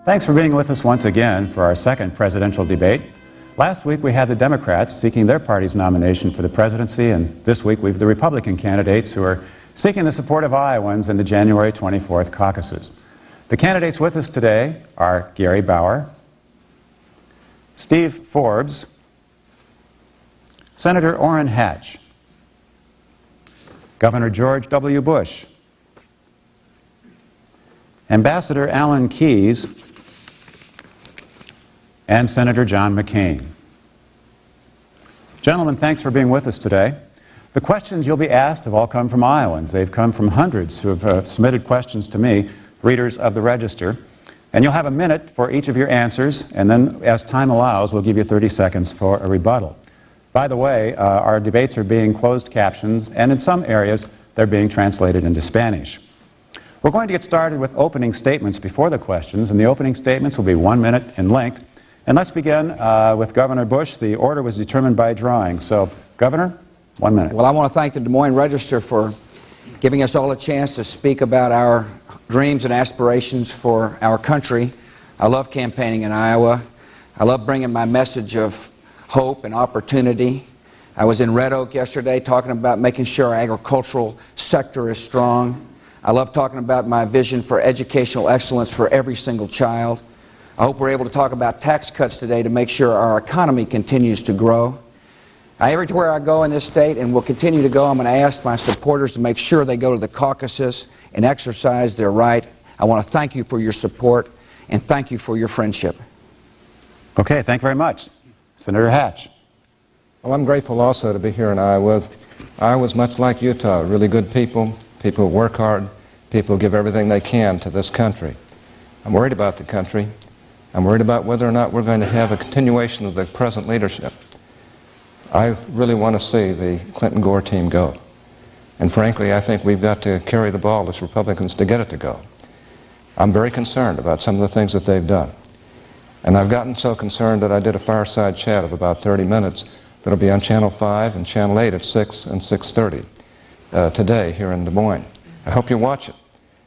Thanks for being with us once again for our second presidential debate. Last week we had the Democrats seeking their party's nomination for the presidency, and this week we have the Republican candidates who are seeking the support of Iowans in the January 24th caucuses. The candidates with us today are Gary Bauer, Steve Forbes, Senator Orrin Hatch, Governor George W. Bush, Ambassador Alan Keyes, and Senator John McCain. Gentlemen, thanks for being with us today. The questions you'll be asked have all come from Iowans. They've come from hundreds who have submitted questions to me, readers of the Register. And you'll have a minute for each of your answers, and then as time allows, we'll give you 30 seconds for a rebuttal. By the way, our debates are being closed captions, and in some areas, they're being translated into Spanish. We're going to get started with opening statements before the questions, and the opening statements will be 1 minute in length. And let's begin with Governor Bush. The order was determined by drawing. So, Governor, 1 minute. Well, I want to thank the Des Moines Register for giving us all a chance to speak about our dreams and aspirations for our country. I love campaigning in Iowa. I love bringing my message of hope and opportunity. I was in Red Oak yesterday talking about making sure our agricultural sector is strong. I love talking about my vision for educational excellence for every single child. I hope we're able to talk about tax cuts today to make sure our economy continues to grow. Everywhere I go in this state, and will continue to go, I'm going to ask my supporters to make sure they go to the caucuses and exercise their right. I want to thank you for your support and thank you for your friendship. Okay, thank you very much. Senator Hatch. Well, I'm grateful also to be here in Iowa. Iowa's much like Utah, really good people, people who work hard, people who give everything they can to this country. I'm worried about the country. I'm worried about whether or not we're going to have a continuation of the present leadership. I really want to see the Clinton-Gore team go. And frankly, I think we've got to carry the ball as Republicans to get it to go. I'm very concerned about some of the things that they've done. And I've gotten so concerned that I did a fireside chat of about 30 minutes that'll be on Channel 5 and Channel 8 at 6 and 6:30 today here in Des Moines. I hope you watch it,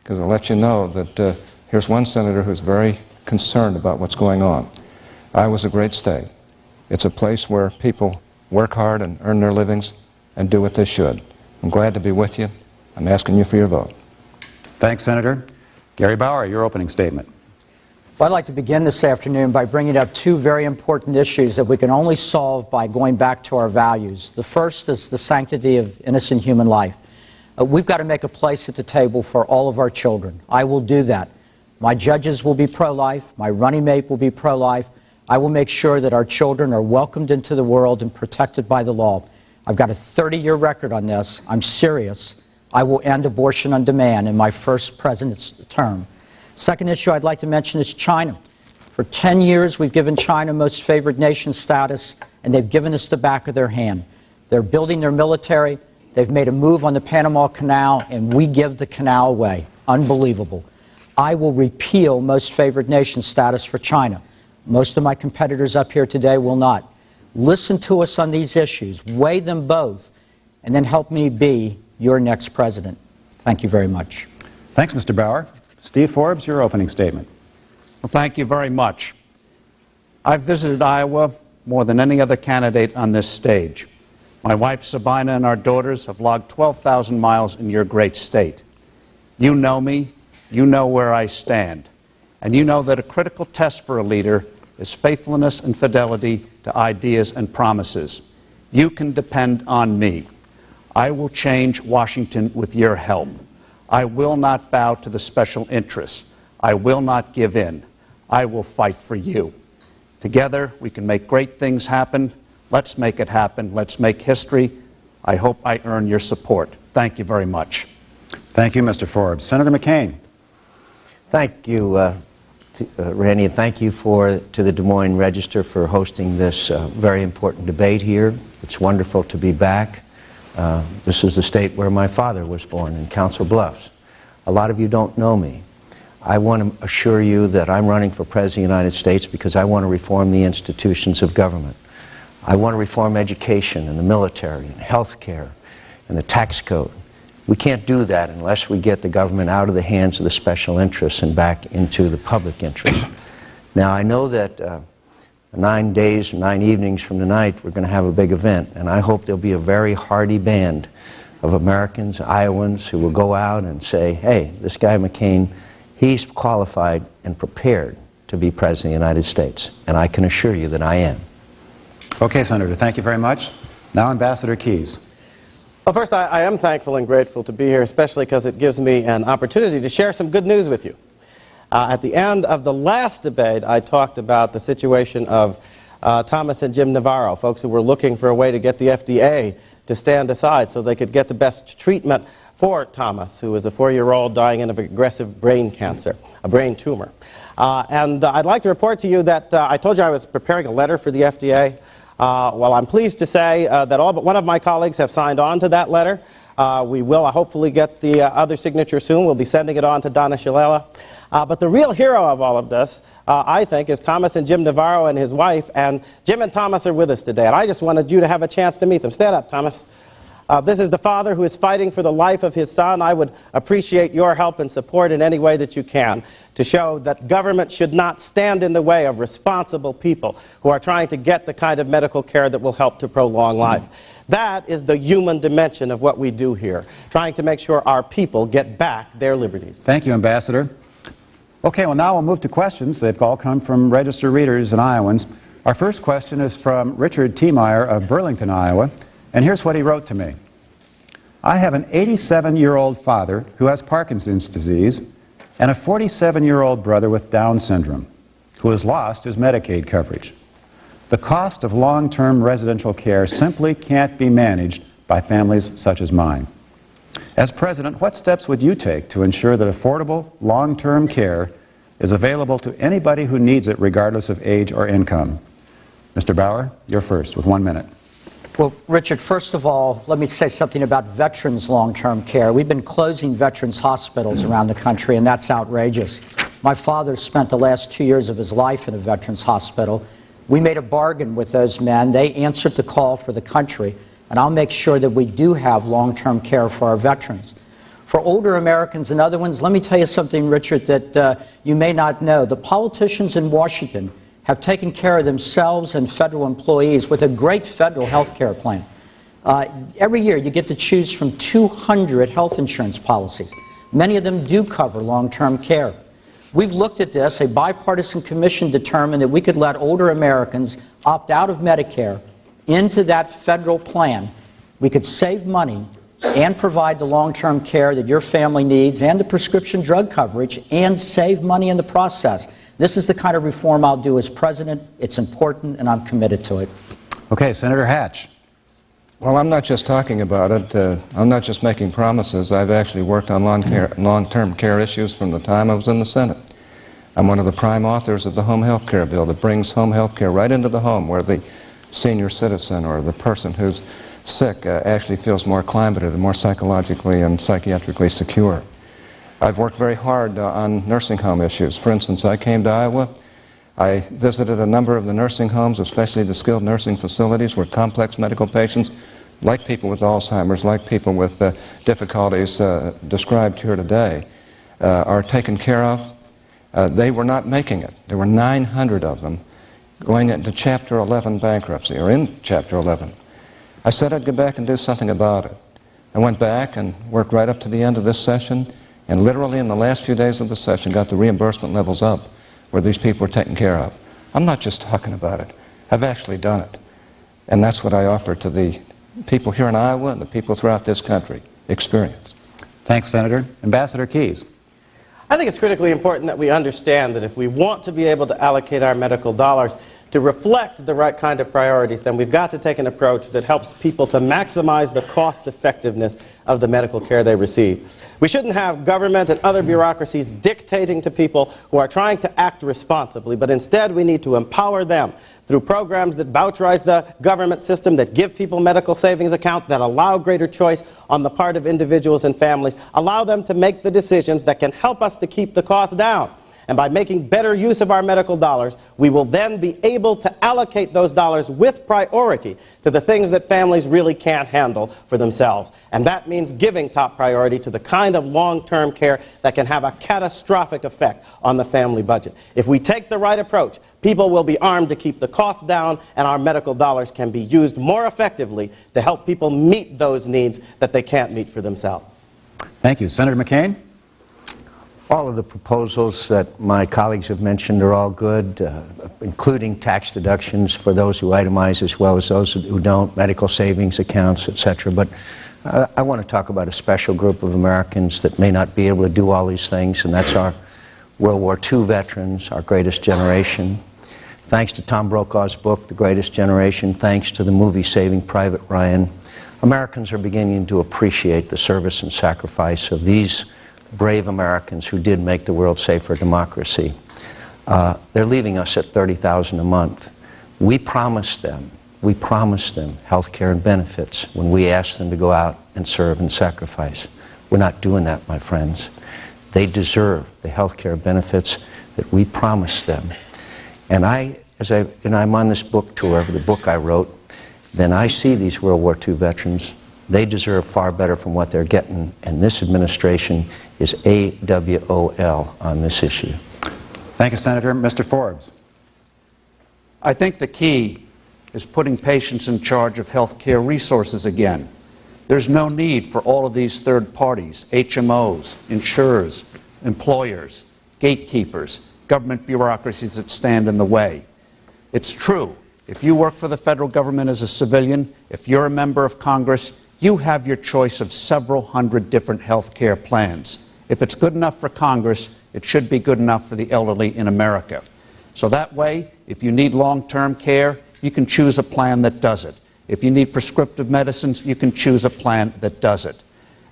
because I'll let you know that here's one senator who's very concerned about what's going on. Iowa's a great state. It's a place where people work hard and earn their livings and do what they should. I'm glad to be with you. I'm asking you for your vote. Thanks, Senator. Gary Bauer, your opening statement. Well, I'd like to begin this afternoon by bringing up two very important issues that we can only solve by going back to our values. The first is the sanctity of innocent human life. We've got to make a place at the table for all of our children. I will do that. My judges will be pro-life. My running mate will be pro-life. I will make sure that our children are welcomed into the world and protected by the law. I've got a 30-year record on this. I'm serious. I will end abortion on demand in my first president's term. Second issue I'd like to mention is China. For 10 years, we've given China most favored nation status, and they've given us the back of their hand. They're building their military. They've made a move on the Panama Canal, and we give the canal away. Unbelievable. I will repeal most favored nation status for China. Most of my competitors up here today will not. Listen to us on these issues, weigh them both, and then help me be your next president. Thank you very much. Thanks, Mr. Bauer. Steve Forbes, your opening statement. Well, thank you very much. I've visited Iowa more than any other candidate on this stage. My wife, Sabina, and our daughters have logged 12,000 miles in your great state. You know me. You know where I stand. And you know that a critical test for a leader is faithfulness and fidelity to ideas and promises. You can depend on me. I will change Washington with your help. I will not bow to the special interests. I will not give in. I will fight for you. Together, we can make great things happen. Let's make it happen. Let's make history. I hope I earn your support. Thank you very much. Thank you, Mr. Forbes. Senator McCain. Thank you, Randy, and thank you to the Des Moines Register for hosting this very important debate here. It's wonderful to be back. This is the state where my father was born, in Council Bluffs. A lot of you don't know me. I want to assure you that I'm running for President of the United States because I want to reform the institutions of government. I want to reform education and the military and health care and the tax code. We can't do that unless we get the government out of the hands of the special interests and back into the public interest. Now, I know that 9 days, 9 evenings from tonight, we're going to have a big event, and I hope there'll be a very hearty band of Americans, Iowans, who will go out and say, hey, this guy McCain, he's qualified and prepared to be President of the United States, and I can assure you that I am. Okay, Senator, thank you very much. Now, Ambassador Keyes. Well, first, I am thankful and grateful to be here, especially because it gives me an opportunity to share some good news with you. At the end of the last debate, I talked about the situation of Thomas and Jim Navarro, folks who were looking for a way to get the FDA to stand aside so they could get the best treatment for Thomas, who was a 4-year-old dying of aggressive brain cancer, a brain tumor. And I'd like to report to you that I told you I was preparing a letter for the FDA. Well, I'm pleased to say that all but one of my colleagues have signed on to that letter. We will hopefully get the other signature soon. We'll be sending it on to Donna Shalala. But the real hero of all of this, I think, is Thomas and Jim Navarro and his wife. And Jim and Thomas are with us today. And I just wanted you to have a chance to meet them. Stand up, Thomas. This is the father who is fighting for the life of his son. I would appreciate your help and support in any way that you can to show that government should not stand in the way of responsible people who are trying to get the kind of medical care that will help to prolong life. That is the human dimension of what we do here, trying to make sure our people get back their liberties. Thank you, Ambassador. Okay, well, now we'll move to questions. They've all come from Register readers and Iowans. Our first question is from Richard T. Meyer of Burlington, Iowa. And here's what he wrote to me. I have an 87-year-old father who has Parkinson's disease and a 47-year-old brother with Down syndrome who has lost his Medicaid coverage. The cost of long-term residential care simply can't be managed by families such as mine. As President, what steps would you take to ensure that affordable, long-term care is available to anybody who needs it regardless of age or income? Mr. Bauer, you're first with 1 minute. Well, Richard, first of all, let me say something about veterans' long-term care. We've been closing veterans' hospitals around the country, and that's outrageous. My father spent the last 2 years of his life in a veterans' hospital. We made a bargain with those men. They answered the call for the country, and I'll make sure that we do have long-term care for our veterans. For older Americans and other ones, let me tell you something, Richard, that you may not know. The politicians in Washington have taken care of themselves and federal employees with a great federal health care plan. Every year you get to choose from 200 health insurance policies. Many of them do cover long-term care. We've looked at this. A bipartisan commission determined that we could let older Americans opt out of Medicare into that federal plan. We could save money and provide the long-term care that your family needs and the prescription drug coverage and save money in the process. This is the kind of reform I'll do as president. It's important, and I'm committed to it. Okay, Senator Hatch. Well, I'm not just talking about it. I'm not just making promises. I've actually worked on long-term care issues from the time I was in the Senate. I'm one of the prime authors of the home health care bill that brings home health care right into the home, where the senior citizen or the person who's sick actually feels more acclimated and more psychologically and psychiatrically secure. I've worked very hard on nursing home issues. For instance, I came to Iowa. I visited a number of the nursing homes, especially the skilled nursing facilities where complex medical patients, like people with Alzheimer's, like people with difficulties described here today, are taken care of. They were not making it. There were 900 of them going into Chapter 11 bankruptcy, or in Chapter 11. I said I'd go back and do something about it. I went back and worked right up to the end of this session, and literally in the last few days of the session got the reimbursement levels up where these people were taken care of. I'm not just talking about it. I've actually done it. And that's what I offer to the people here in Iowa and the people throughout this country. Experience. Thanks, Senator. Ambassador Keyes. I think it's critically important that we understand that if we want to be able to allocate our medical dollars to reflect the right kind of priorities, then we've got to take an approach that helps people to maximize the cost effectiveness of the medical care they receive. We shouldn't have government and other bureaucracies dictating to people who are trying to act responsibly, but instead we need to empower them through programs that voucherize the government system, that give people medical savings accounts, that allow greater choice on the part of individuals and families, allow them to make the decisions that can help us to keep the costs down. And by making better use of our medical dollars, we will then be able to allocate those dollars with priority to the things that families really can't handle for themselves. And that means giving top priority to the kind of long-term care that can have a catastrophic effect on the family budget. If we take the right approach, people will be armed to keep the costs down, and our medical dollars can be used more effectively to help people meet those needs that they can't meet for themselves. Thank you. Senator McCain? All of the proposals that my colleagues have mentioned are all good, including tax deductions for those who itemize as well as those who don't, medical savings accounts, etc. But I want to talk about a special group of Americans that may not be able to do all these things, and that's our World War II veterans, our greatest generation. Thanks to Tom Brokaw's book, The Greatest Generation, thanks to the movie Saving Private Ryan, Americans are beginning to appreciate the service and sacrifice of these brave Americans who did make the world safer democracy. They're leaving us at $30,000 a month. We promised them health care and benefits when we asked them to go out and serve and sacrifice. We're not doing that, my friends. They deserve the health care benefits that we promised them. And I'm on this book tour, the book I wrote, then I see these World War II veterans. They deserve far better from what they're getting, and this administration is AWOL on this issue. Thank you, Senator. Mr. Forbes? I think the key is putting patients in charge of health care resources again. There's no need for all of these third parties, HMOs, insurers, employers, gatekeepers, government bureaucracies that stand in the way. It's true. If you work for the federal government as a civilian, if you're a member of Congress, you have your choice of several hundred different health care plans. If it's good enough for Congress, it should be good enough for the elderly in America. So that way, if you need long-term care, you can choose a plan that does it. If you need prescriptive medicines, you can choose a plan that does it.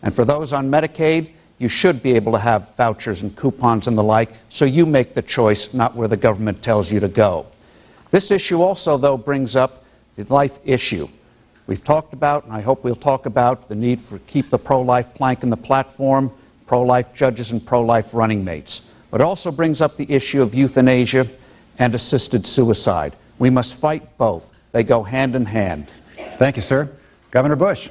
And for those on Medicaid, you should be able to have vouchers and coupons and the like, so you make the choice, not where the government tells you to go. This issue also, though, brings up the life issue. We've talked about, and I hope we'll talk about, the need for keep the pro-life plank in the platform, pro-life judges and pro-life running mates. But it also brings up the issue of euthanasia and assisted suicide. We must fight both. They go hand in hand. Thank you, sir. Governor Bush?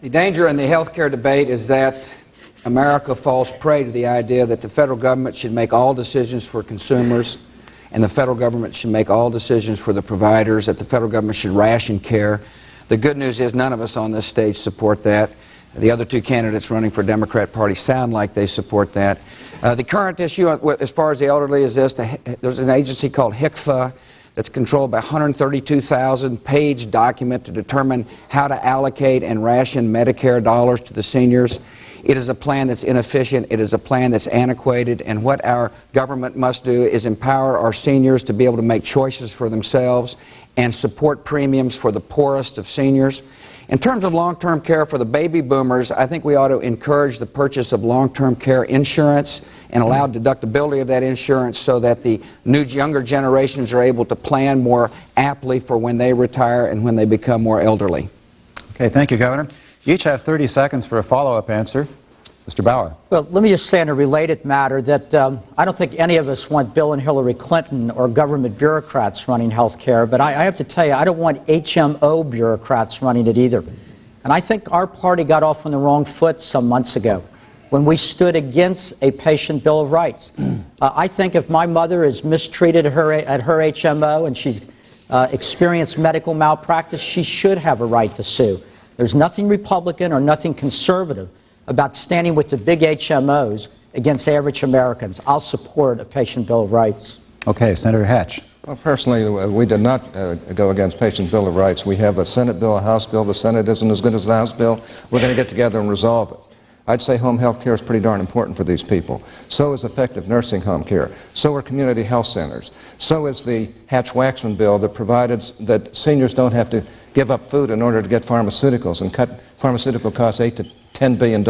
The danger in the health care debate is that America falls prey to the idea that the federal government should make all decisions for consumers, and the federal government should make all decisions for the providers, that the federal government should ration care. The good news is none of us on this stage support that. The other two candidates running for Democrat Party sound like they support that. The current issue as far as the elderly is this. There's an agency called HCFA that's controlled by a 132,000-page document to determine how to allocate and ration Medicare dollars to the seniors. It is a plan that's inefficient. It is a plan that's antiquated. And what our government must do is empower our seniors to be able to make choices for themselves and support premiums for the poorest of seniors. In terms of long-term care for the baby boomers, I think we ought to encourage the purchase of long-term care insurance and allow deductibility of that insurance so that the younger generations are able to plan more aptly for when they retire and when they become more elderly. Okay, thank you, Governor. You each have 30 seconds for a follow-up answer. Mr. Bauer. Well, let me just say on a related matter that I don't think any of us want Bill and Hillary Clinton or government bureaucrats running health care, but I have to tell you, I don't want HMO bureaucrats running it either. And I think our party got off on the wrong foot some months ago when we stood against a patient Bill of Rights. I think if my mother is mistreated at her HMO and she's experienced medical malpractice, she should have a right to sue. There's nothing Republican or nothing conservative about standing with the big HMOs against average Americans. I'll support a patient Bill of Rights. Okay, Senator Hatch. Well, personally, we did not go against patient Bill of Rights. We have a Senate bill, a House bill. The Senate isn't as good as the House bill. We're going to get together and resolve it. I'd say home health care is pretty darn important for these people. So is effective nursing home care. So are community health centers. So is the Hatch-Waxman bill that provided that seniors don't have to give up food in order to get pharmaceuticals and cut pharmaceutical costs $8 to $10 billion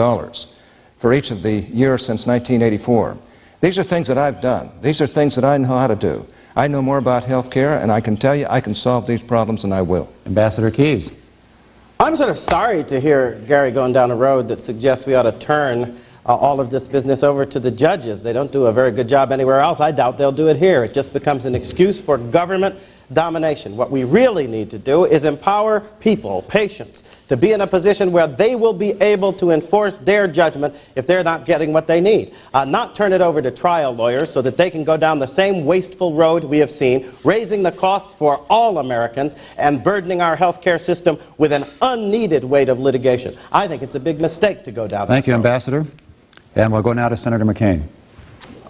for each of the years since 1984. These are things that I've done. These are things that I know how to do. I know more about health care, and I can tell you I can solve these problems, and I will. Ambassador Keyes. I'm sort of sorry to hear Gary going down a road that suggests we ought to turn all of this business over to the judges. They don't do a very good job anywhere else. I doubt they'll do it here. It just becomes an excuse for government domination. What we really need to do is empower people, patients, to be in a position where they will be able to enforce their judgment if they're not getting what they need. Not turn it over to trial lawyers so that they can go down the same wasteful road we have seen, raising the cost for all Americans and burdening our health care system with an unneeded weight of litigation. I think it's a big mistake to go down that road. Thank you, Ambassador. And we'll go now to Senator McCain.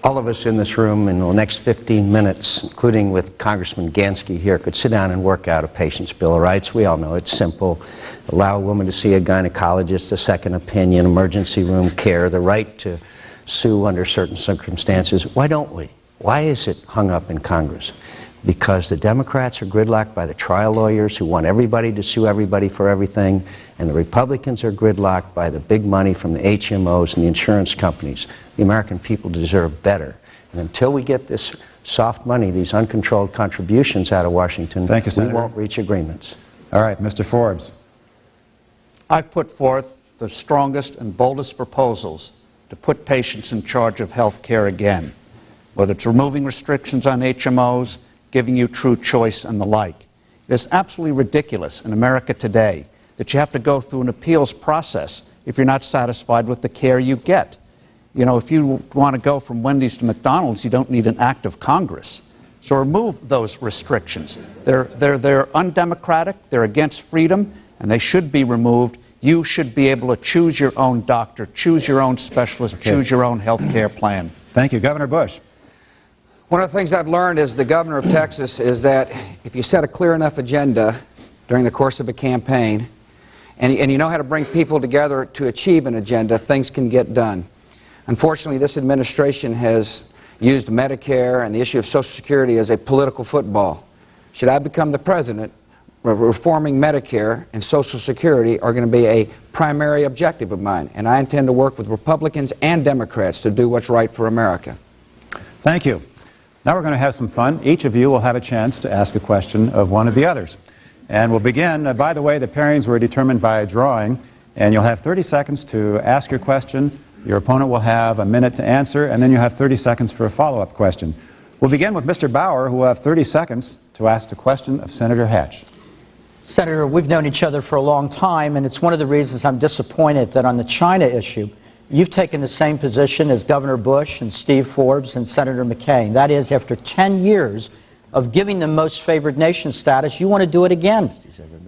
All of us in this room in the next 15 minutes, including with Congressman Gansky here, could sit down and work out a patient's Bill of Rights. We all know it's simple. Allow a woman to see a gynecologist, a second opinion, emergency room care, the right to sue under certain circumstances. Why don't we? Why is it hung up in Congress? Because the Democrats are gridlocked by the trial lawyers who want everybody to sue everybody for everything, and the Republicans are gridlocked by the big money from the HMOs and the insurance companies. The American people deserve better. And until we get this soft money, these uncontrolled contributions out of Washington, Thank you, we Senator. won't reach agreements. All right, Mr. Forbes. I've put forth the strongest and boldest proposals to put patients in charge of health care again, whether it's removing restrictions on HMOs, giving you true choice, and the like. It is absolutely ridiculous in America today that you have to go through an appeals process if you're not satisfied with the care you get. You know, if you want to go from Wendy's to McDonald's, you don't need an act of Congress. So remove those restrictions. They're undemocratic, they're against freedom, and they should be removed. You should be able to choose your own doctor, choose your own specialist, choose your own health care plan. Thank you. Governor Bush. One of the things I've learned as the governor of Texas is that if you set a clear enough agenda during the course of a campaign, and you know how to bring people together to achieve an agenda, things can get done. Unfortunately, this administration has used Medicare and the issue of Social Security as a political football. Should I become the president, reforming Medicare and Social Security are going to be a primary objective of mine, and I intend to work with Republicans and Democrats to do what's right for America. Thank you. Now we're going to have some fun. Each of you will have a chance to ask a question of one of the others. And we'll begin. By the way, the pairings were determined by a drawing, and you'll have 30 seconds to ask your question. Your opponent will have a minute to answer, and then you have 30 seconds for a follow-up question. We'll begin with Mr. Bauer, who will have 30 seconds to ask the question of Senator Hatch. Senator, we've known each other for a long time, and it's one of the reasons I'm disappointed that on the China issue, you've taken the same position as Governor Bush and Steve Forbes and Senator McCain. That is, after 10 years of giving them most favored nation status, you want to do it again.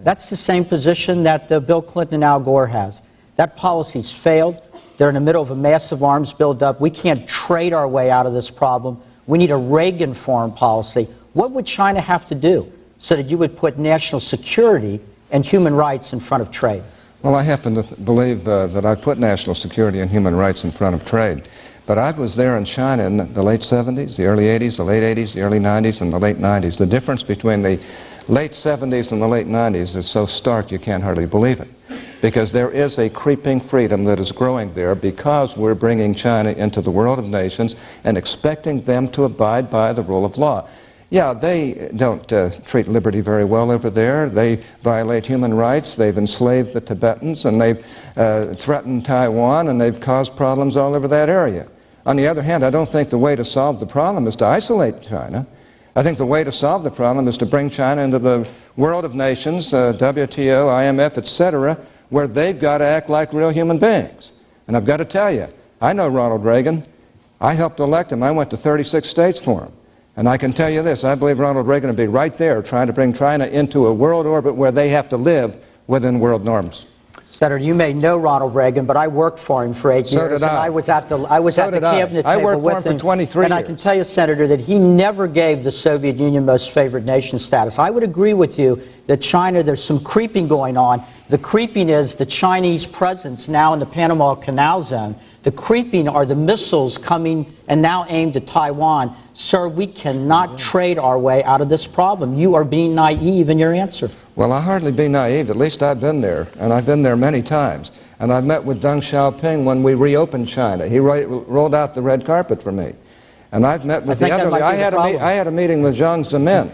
That's the same position that Bill Clinton and Al Gore has. That policy's failed. They're in the middle of a massive arms buildup. We can't trade our way out of this problem. We need a Reagan foreign policy. What would China have to do so that you would put national security and human rights in front of trade? Well, I happen to believe that I've put national security and human rights in front of trade. But I was there in China in the late 70s, the early 80s, the late 80s, the early 90s, and the late 90s. The difference between the late 70s and the late 90s is so stark you can't hardly believe it. Because there is a creeping freedom that is growing there because we're bringing China into the world of nations and expecting them to abide by the rule of law. Yeah, they don't treat liberty very well over there. They violate human rights. They've enslaved the Tibetans, and they've threatened Taiwan, and they've caused problems all over that area. On the other hand, I don't think the way to solve the problem is to isolate China. I think the way to solve the problem is to bring China into the world of nations, WTO, IMF, etc., where they've got to act like real human beings. And I've got to tell you, I know Ronald Reagan. I helped elect him. I went to 36 states for him. And I can tell you this, I believe Ronald Reagan will be right there trying to bring China into a world orbit where they have to live within world norms. Senator, you may know Ronald Reagan, but I worked for him for 8 years. So did I. And I was at the cabinet I table worked for with him for 23 And I years. can tell you, Senator, that he never gave the Soviet Union most favored nation status. I would agree with you that China, there's some creeping going on. The creeping is the Chinese presence now in the Panama Canal Zone. The creeping are the missiles coming and now aimed at Taiwan. Sir, we cannot trade our way out of this problem. You are being naive in your answer. Well, I'll hardly be naive. At least I've been there, and I've been there many times. And I've met with Deng Xiaoping when we reopened China. He rolled out the red carpet for me. And I've met with the other. I had a meeting with Jiang Zemin,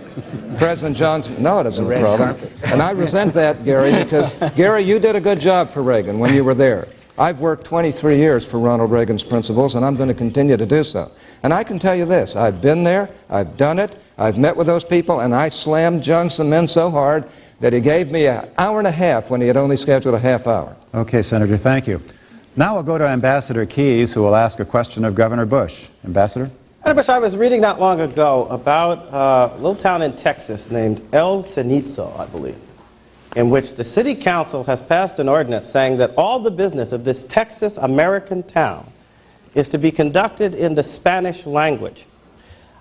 President Jiang Zemin. No, it isn't a problem. And I resent that, Gary, because, Gary, you did a good job for Reagan when you were there. I've worked 23 years for Ronald Reagan's principles, and I'm going to continue to do so. And I can tell you this, I've been there, I've done it, I've met with those people, and I slammed Jiang Zemin so hard that he gave me an hour and a half when he had only scheduled a half hour. Okay, Senator, thank you. Now we'll go to Ambassador Keyes, who will ask a question of Governor Bush. Ambassador? Senator Bush, I was reading not long ago about a little town in Texas named El Cenizo, I believe, in which the city council has passed an ordinance saying that all the business of this Texas American town is to be conducted in the Spanish language.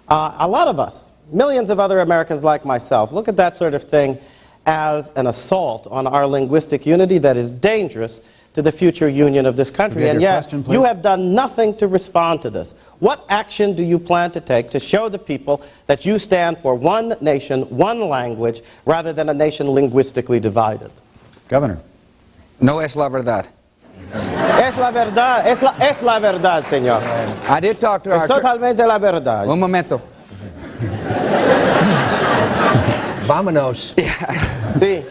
A lot of us, millions of other Americans like myself, look at that sort of thing as an assault on our linguistic unity that is dangerous to the future union of this country. And yet, you have done nothing to respond to this. What action do you plan to take to show the people that you stand for one nation, one language, rather than a nation linguistically divided? Governor. No es la verdad. Es la verdad, es la verdad, señor. I did talk to Es totalmente la verdad. Un momento. Vámonos. Sí.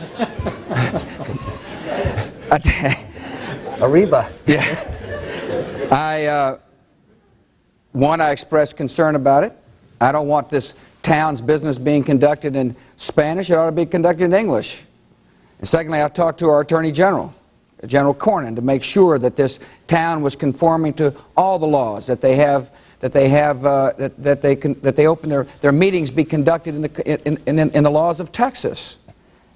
Arriba. Yeah. I expressed concern about it. I don't want this town's business being conducted in Spanish. It ought to be conducted in English. And secondly, I talked to our Attorney General, General Cornyn, to make sure that this town was conforming to all the laws, that they open their meetings be conducted in the laws of Texas.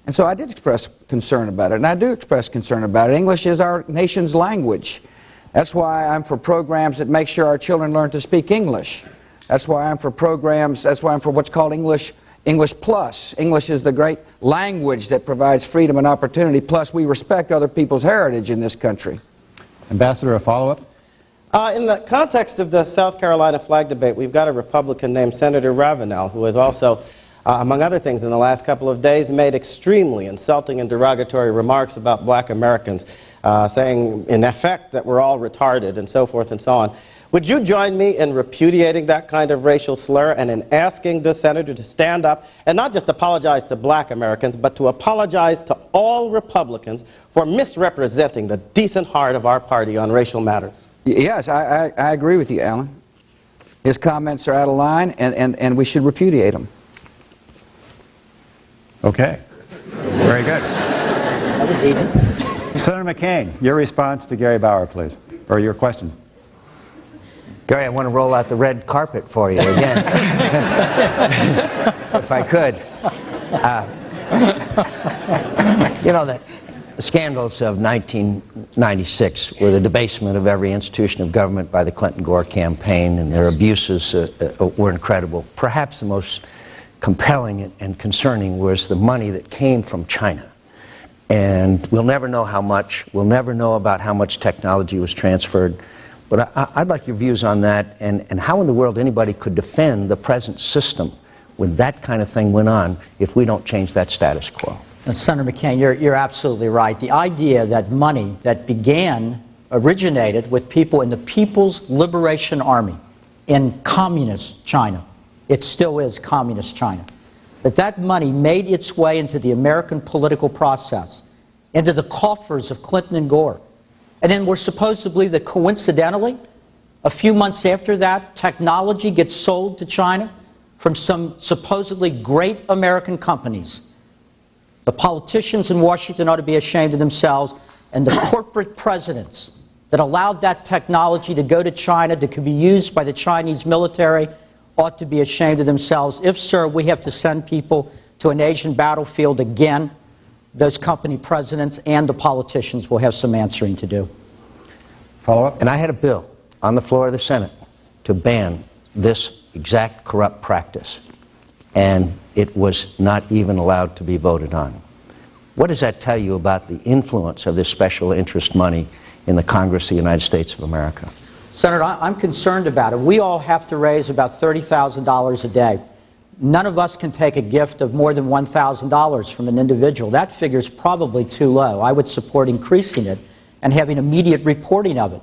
And so I did express concern about it, and I do express concern about it. English is our nation's language. That's why I'm for programs that make sure our children learn to speak English. That's why I'm for programs, that's why I'm for what's called English Plus. English is the great language that provides freedom and opportunity, plus we respect other people's heritage in this country. Ambassador, a follow-up? In the context of the South Carolina flag debate, we've got a Republican named Senator Ravenel, who has also, among other things, in the last couple of days, made extremely insulting and derogatory remarks about black Americans, saying, in effect, that we're all retarded and so forth and so on. Would you join me in repudiating that kind of racial slur and in asking this senator to stand up and not just apologize to black Americans, but to apologize to all Republicans for misrepresenting the decent heart of our party on racial matters? Yes, I agree with you, Alan. His comments are out of line, and we should repudiate them. Okay. Very good. That was easy. Senator McCain, your response to Gary Bauer, please, or your question. Gary, I want to roll out the red carpet for you again, if I could. You know, the scandals of 1996 were the debasement of every institution of government by the Clinton-Gore campaign, and their abuses were incredible. Perhaps the most compelling and concerning was the money that came from China. And we'll never know how much. We'll never know about how much technology was transferred. But I'd like your views on that, and how in the world anybody could defend the present system when that kind of thing went on if we don't change that status quo. And Senator McCain, you're absolutely right. The idea that money that originated with people in the People's Liberation Army in communist China, it still is communist China, that money made its way into the American political process, into the coffers of Clinton and Gore. And then we're supposed to believe that coincidentally, a few months after that, technology gets sold to China from some supposedly great American companies. The politicians in Washington ought to be ashamed of themselves, and the corporate presidents that allowed that technology to go to China, to be used by the Chinese military, ought to be ashamed of themselves. If, sir, we have to send people to an Asian battlefield again, those company presidents and the politicians will have some answering to do. Follow-up? And I had a bill on the floor of the Senate to ban this exact corrupt practice, and it was not even allowed to be voted on. What does that tell you about the influence of this special interest money in the Congress of the United States of America? Senator, I'm concerned about it. We all have to raise about $30,000 a day. None of us can take a gift of more than $1,000 from an individual. That figure's probably too low. I would support increasing it and having immediate reporting of it.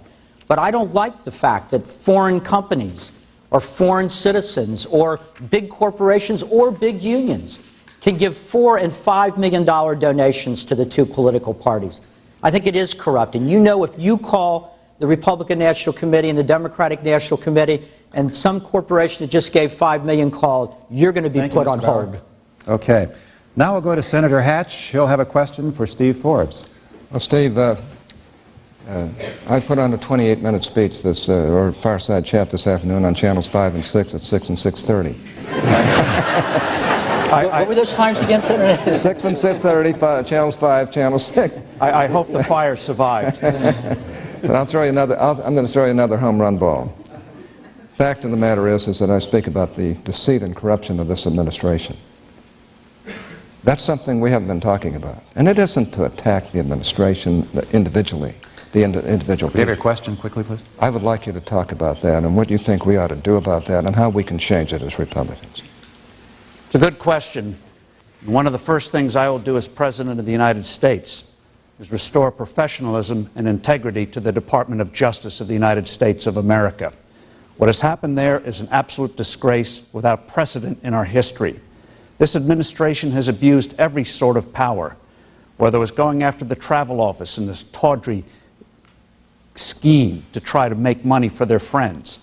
But I don't like the fact that foreign companies or foreign citizens or big corporations or big unions can give $4 and $5 million donations to the two political parties. I think it is corrupting. You know, if you call the Republican National Committee and the Democratic National Committee and some corporation that just gave $5 million called, you're going to be put on hold. Okay. Now we'll go to Senator Hatch. He'll have a question for Steve Forbes. Well, Steve, I put on a 28-minute speech or fireside chat this afternoon on channels 5 and 6 at 6 and 6:30. What were those times again, Senator? 6 and 6:30, channels 5, channel 6. I hope the fire survived. But I'm going to throw you another home run ball. Fact of the matter is that I speak about the deceit and corruption of this administration. That's something we haven't been talking about. And it isn't to attack the administration individually, the individual Give your people. question quickly, please. I would like you to talk about that and what you think we ought to do about that and how we can change it as Republicans. It's a good question. One of the first things I will do as President of the United States is restore professionalism and integrity to the Department of Justice of the United States of America. What has happened there is an absolute disgrace without precedent in our history. This administration has abused every sort of power, whether it was going after the travel office in this tawdry scheme to try to make money for their friends,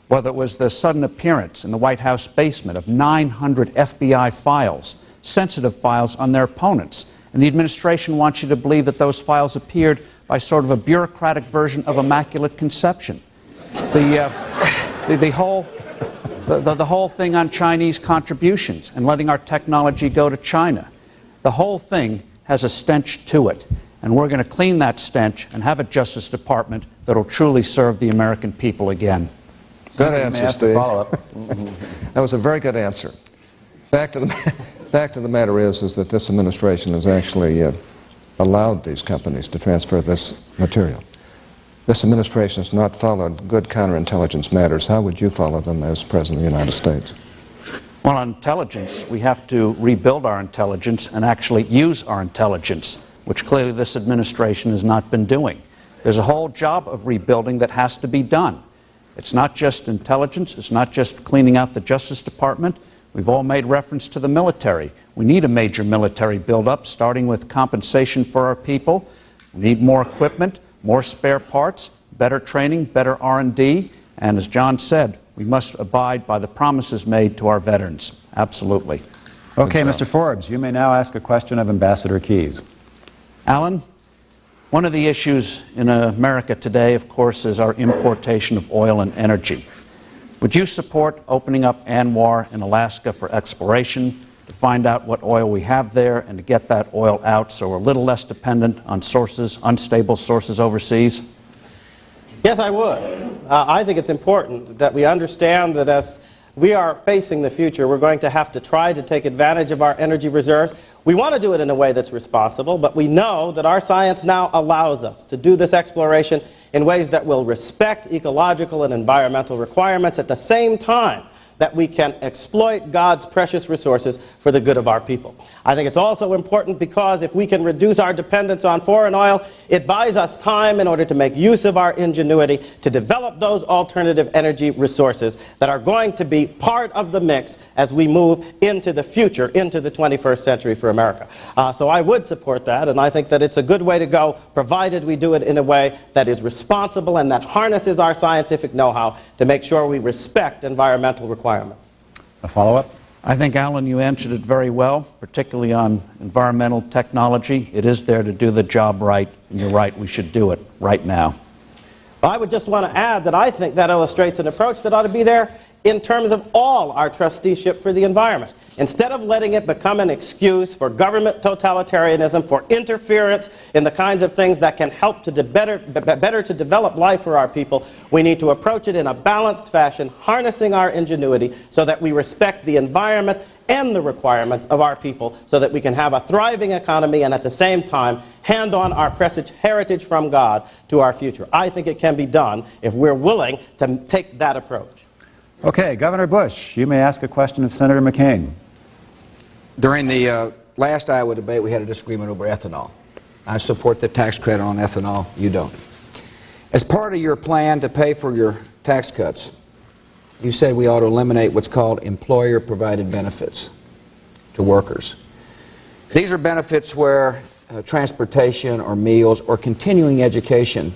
whether it was the sudden appearance in the White House basement of 900 FBI files, sensitive files on their opponents. And the administration wants you to believe that those files appeared by sort of a bureaucratic version of Immaculate Conception. The whole thing on Chinese contributions and letting our technology go to China, the whole thing has a stench to it. And we're going to clean that stench and have a Justice Department that will truly serve the American people again. Good answer, Steve. Follow-up. That was a very good answer. Fact of the matter is that this administration has actually allowed these companies to transfer this material. This administration has not followed good counterintelligence matters. How would you follow them as President of the United States? Well, on intelligence, we have to rebuild our intelligence and actually use our intelligence, which clearly this administration has not been doing. There's a whole job of rebuilding that has to be done. It's not just intelligence, it's not just cleaning out the Justice Department. We've all made reference to the military. We need a major military buildup, starting with compensation for our people. We need more equipment, more spare parts, better training, better R&D, and as John said, we must abide by the promises made to our veterans. Absolutely. Okay, Mr. Forbes, you may now ask a question of Ambassador Keyes. Alan, one of the issues in America today, of course, is our importation of oil and energy. Would you support opening up ANWR in Alaska for exploration, to find out what oil we have there and to get that oil out so we're a little less dependent on sources, unstable sources overseas? Yes, I would. I think it's important that we understand that as we are facing the future, we're going to have to try to take advantage of our energy reserves. We want to do it in a way that's responsible, but we know that our science now allows us to do this exploration in ways that will respect ecological and environmental requirements at the same time that we can exploit God's precious resources for the good of our people. I think it's also important because if we can reduce our dependence on foreign oil, it buys us time in order to make use of our ingenuity to develop those alternative energy resources that are going to be part of the mix as we move into the future, into the 21st century for America. So I would support that, and I think that it's a good way to go, provided we do it in a way that is responsible and that harnesses our scientific know-how to make sure we respect environmental requirements. A follow-up? I think, Alan, you answered it very well, particularly on environmental technology. It is there to do the job right, and you're right, we should do it right now. I would just want to add that I think that illustrates an approach that ought to be there in terms of all our trusteeship for the environment. Instead of letting it become an excuse for government totalitarianism, for interference in the kinds of things that can help to better to develop life for our people, we need to approach it in a balanced fashion, harnessing our ingenuity so that we respect the environment and the requirements of our people so that we can have a thriving economy and at the same time hand on our precious heritage from God to our future. I think it can be done if we're willing to take that approach. Okay, Governor Bush, you may ask a question of Senator McCain. During the last Iowa debate, we had a disagreement over ethanol. I support the tax credit on ethanol. You don't. As part of your plan to pay for your tax cuts, you said we ought to eliminate what's called employer-provided benefits to workers. These are benefits where transportation or meals or continuing education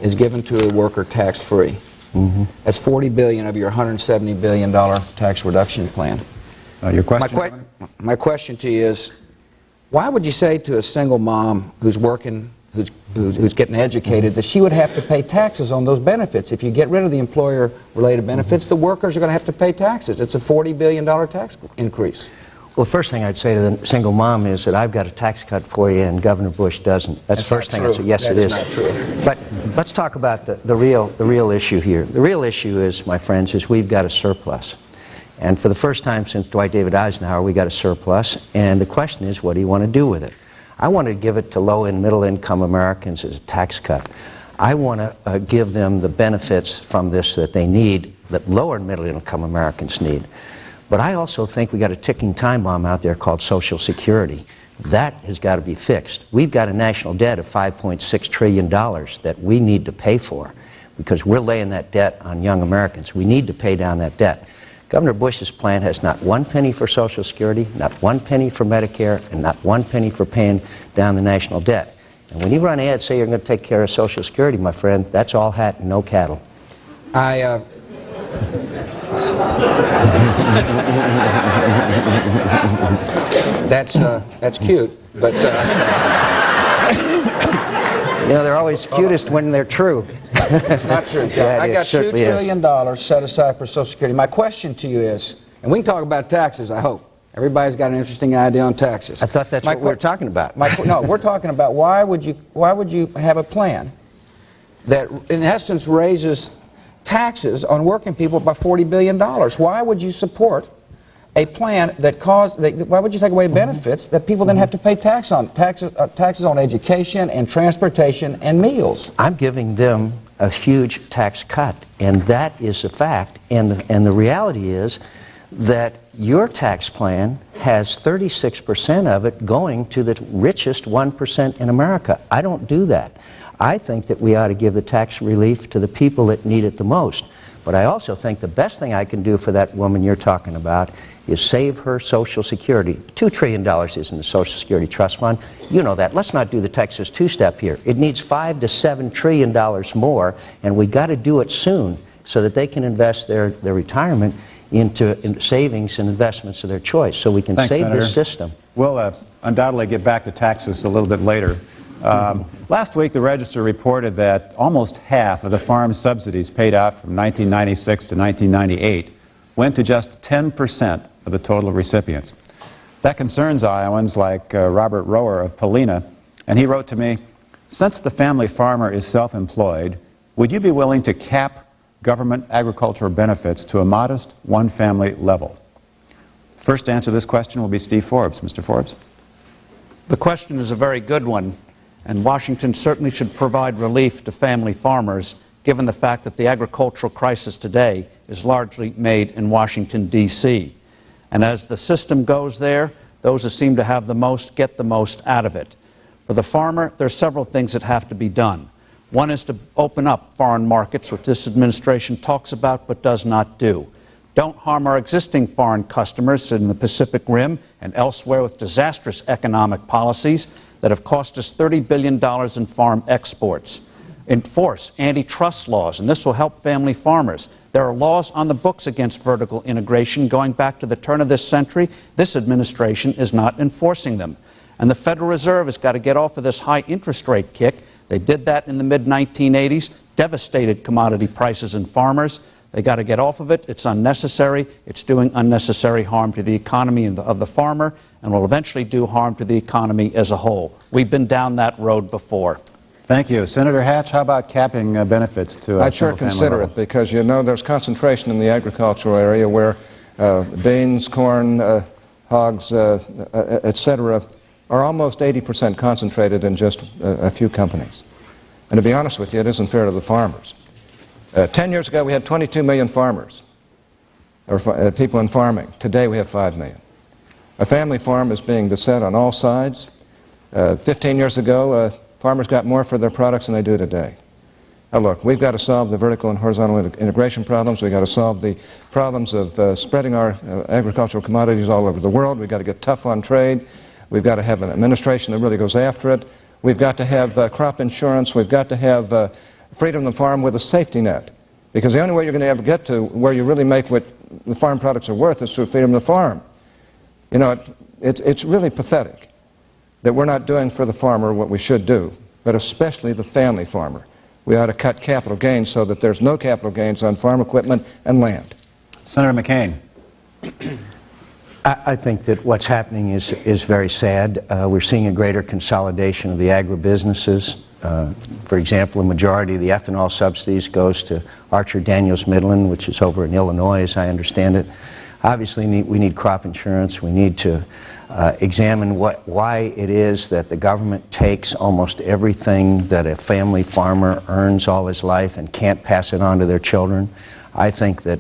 is given to a worker tax-free. That's $40 billion of your $170 billion tax reduction plan. Your question? My question to you is, why would you say to a single mom who's working, who's getting educated, that she would have to pay taxes on those benefits? If you get rid of the employer-related benefits, the workers are going to have to pay taxes. It's a $40 billion tax increase. Well, the first thing I'd say to the single mom is that I've got a tax cut for you and Governor Bush doesn't. That's the first thing I'd say. Yes, it is. That is not true. But let's talk about the real issue here. The real issue is, my friends, is we've got a surplus. And for the first time since Dwight David Eisenhower, we got a surplus. And the question is, what do you want to do with it? I want to give it to low and middle income Americans as a tax cut. I want to give them the benefits from this that they need, that lower and middle income Americans need. But I also think we got a ticking time bomb out there called Social Security. That has got to be fixed. We've got a national debt of $5.6 trillion that we need to pay for because we're laying that debt on young Americans. We need to pay down that debt. Governor Bush's plan has not one penny for Social Security, not one penny for Medicare, and not one penny for paying down the national debt. And when you run ads say you're going to take care of Social Security, my friend, that's all hat and no cattle. That's cute, but you know, they're always cutest when they're true. it's not true. Yeah, I got $2 trillion set aside for Social Security. My question to you is, and we can talk about taxes, I hope. Everybody's got an interesting idea on taxes. I thought that's what we were talking about. No, we're talking about why would you have a plan that, in essence, raises taxes on working people by $40 billion? Why would you support a plan that why would you take away benefits that people then have to pay taxes on education and transportation and meals? I'm giving them a huge tax cut, and that is a fact. And the reality is that your tax plan has 36% of it going to the richest 1% in America. I don't do that. I think that we ought to give the tax relief to the people that need it the most. But I also think the best thing I can do for that woman you're talking about is save her Social Security. $2 trillion is in the Social Security Trust Fund. You know that. Let's not do the Texas two-step here. It needs $5 to $7 trillion more, and we got to do it soon so that they can invest their retirement into savings and investments of their choice, so we can Thanks, save Senator. this system. We'll undoubtedly get back to taxes a little bit later. Last week, the Register reported that almost half of the farm subsidies paid out from 1996 to 1998 went to just 10% of the total recipients. That concerns Iowans like Robert Rower of Polina, and he wrote to me, "Since the family farmer is self-employed, would you be willing to cap government agricultural benefits to a modest one-family level?" First to answer this question will be Steve Forbes. Mr. Forbes. The question is a very good one, and Washington certainly should provide relief to family farmers, given the fact that the agricultural crisis today is largely made in Washington, D.C. And as the system goes there, those who seem to have the most get the most out of it. For the farmer, there are several things that have to be done. One is to open up foreign markets, which this administration talks about but does not do. Don't harm our existing foreign customers in the Pacific Rim and elsewhere with disastrous economic policies that have cost us $30 billion in farm exports. Enforce antitrust laws, and this will help family farmers. There are laws on the books against vertical integration going back to the turn of this century. This administration is not enforcing them. And the Federal Reserve has got to get off of this high interest rate kick. They did that in the mid-1980s, devastated commodity prices and farmers. They got to get off of it. It's unnecessary. It's doing unnecessary harm to the economy of the farmer, and will eventually do harm to the economy as a whole. We've been down that road before. Thank you. Senator Hatch, how about capping benefits to I'd sure consider it, because you know there's concentration in the agricultural area where beans, corn, hogs, etc. are almost 80% concentrated in just a few companies. And to be honest with you, it isn't fair to the farmers. 10 years ago, we had 22 million farmers, or people in farming. Today, we have 5 million. A family farm is being beset on all sides. 15 years ago, farmers got more for their products than they do today. Now look, we've got to solve the vertical and horizontal integration problems. We've got to solve the problems of spreading our agricultural commodities all over the world. We've got to get tough on trade. We've got to have an administration that really goes after it. We've got to have crop insurance. We've got to have freedom of the farm with a safety net. Because the only way you're going to ever get to where you really make what the farm products are worth is through freedom of the farm. You know, it's really pathetic that we're not doing for the farmer what we should do, but especially the family farmer. We ought to cut capital gains so that there's no capital gains on farm equipment and land. Senator McCain. I think that what's happening is very sad. We're seeing a greater consolidation of the agribusinesses. For example, a majority of the ethanol subsidies goes to Archer Daniels Midland, which is over in Illinois, as I understand it. Obviously, we need crop insurance. We need to examine why it is that the government takes almost everything that a family farmer earns all his life and can't pass it on to their children. I think that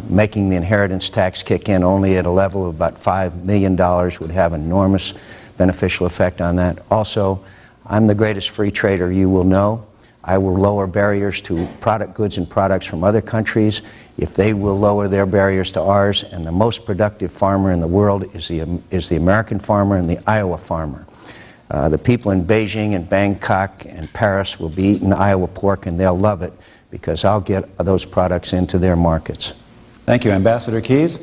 making the inheritance tax kick in only at a level of about $5 million would have an enormous beneficial effect on that. Also, I'm the greatest free trader you will know. I will lower barriers to goods and products from other countries if they will lower their barriers to ours, and the most productive farmer in the world is the American farmer and the Iowa farmer. The people in Beijing and Bangkok and Paris will be eating Iowa pork, and they'll love it because I'll get those products into their markets. Thank you. Ambassador Keyes?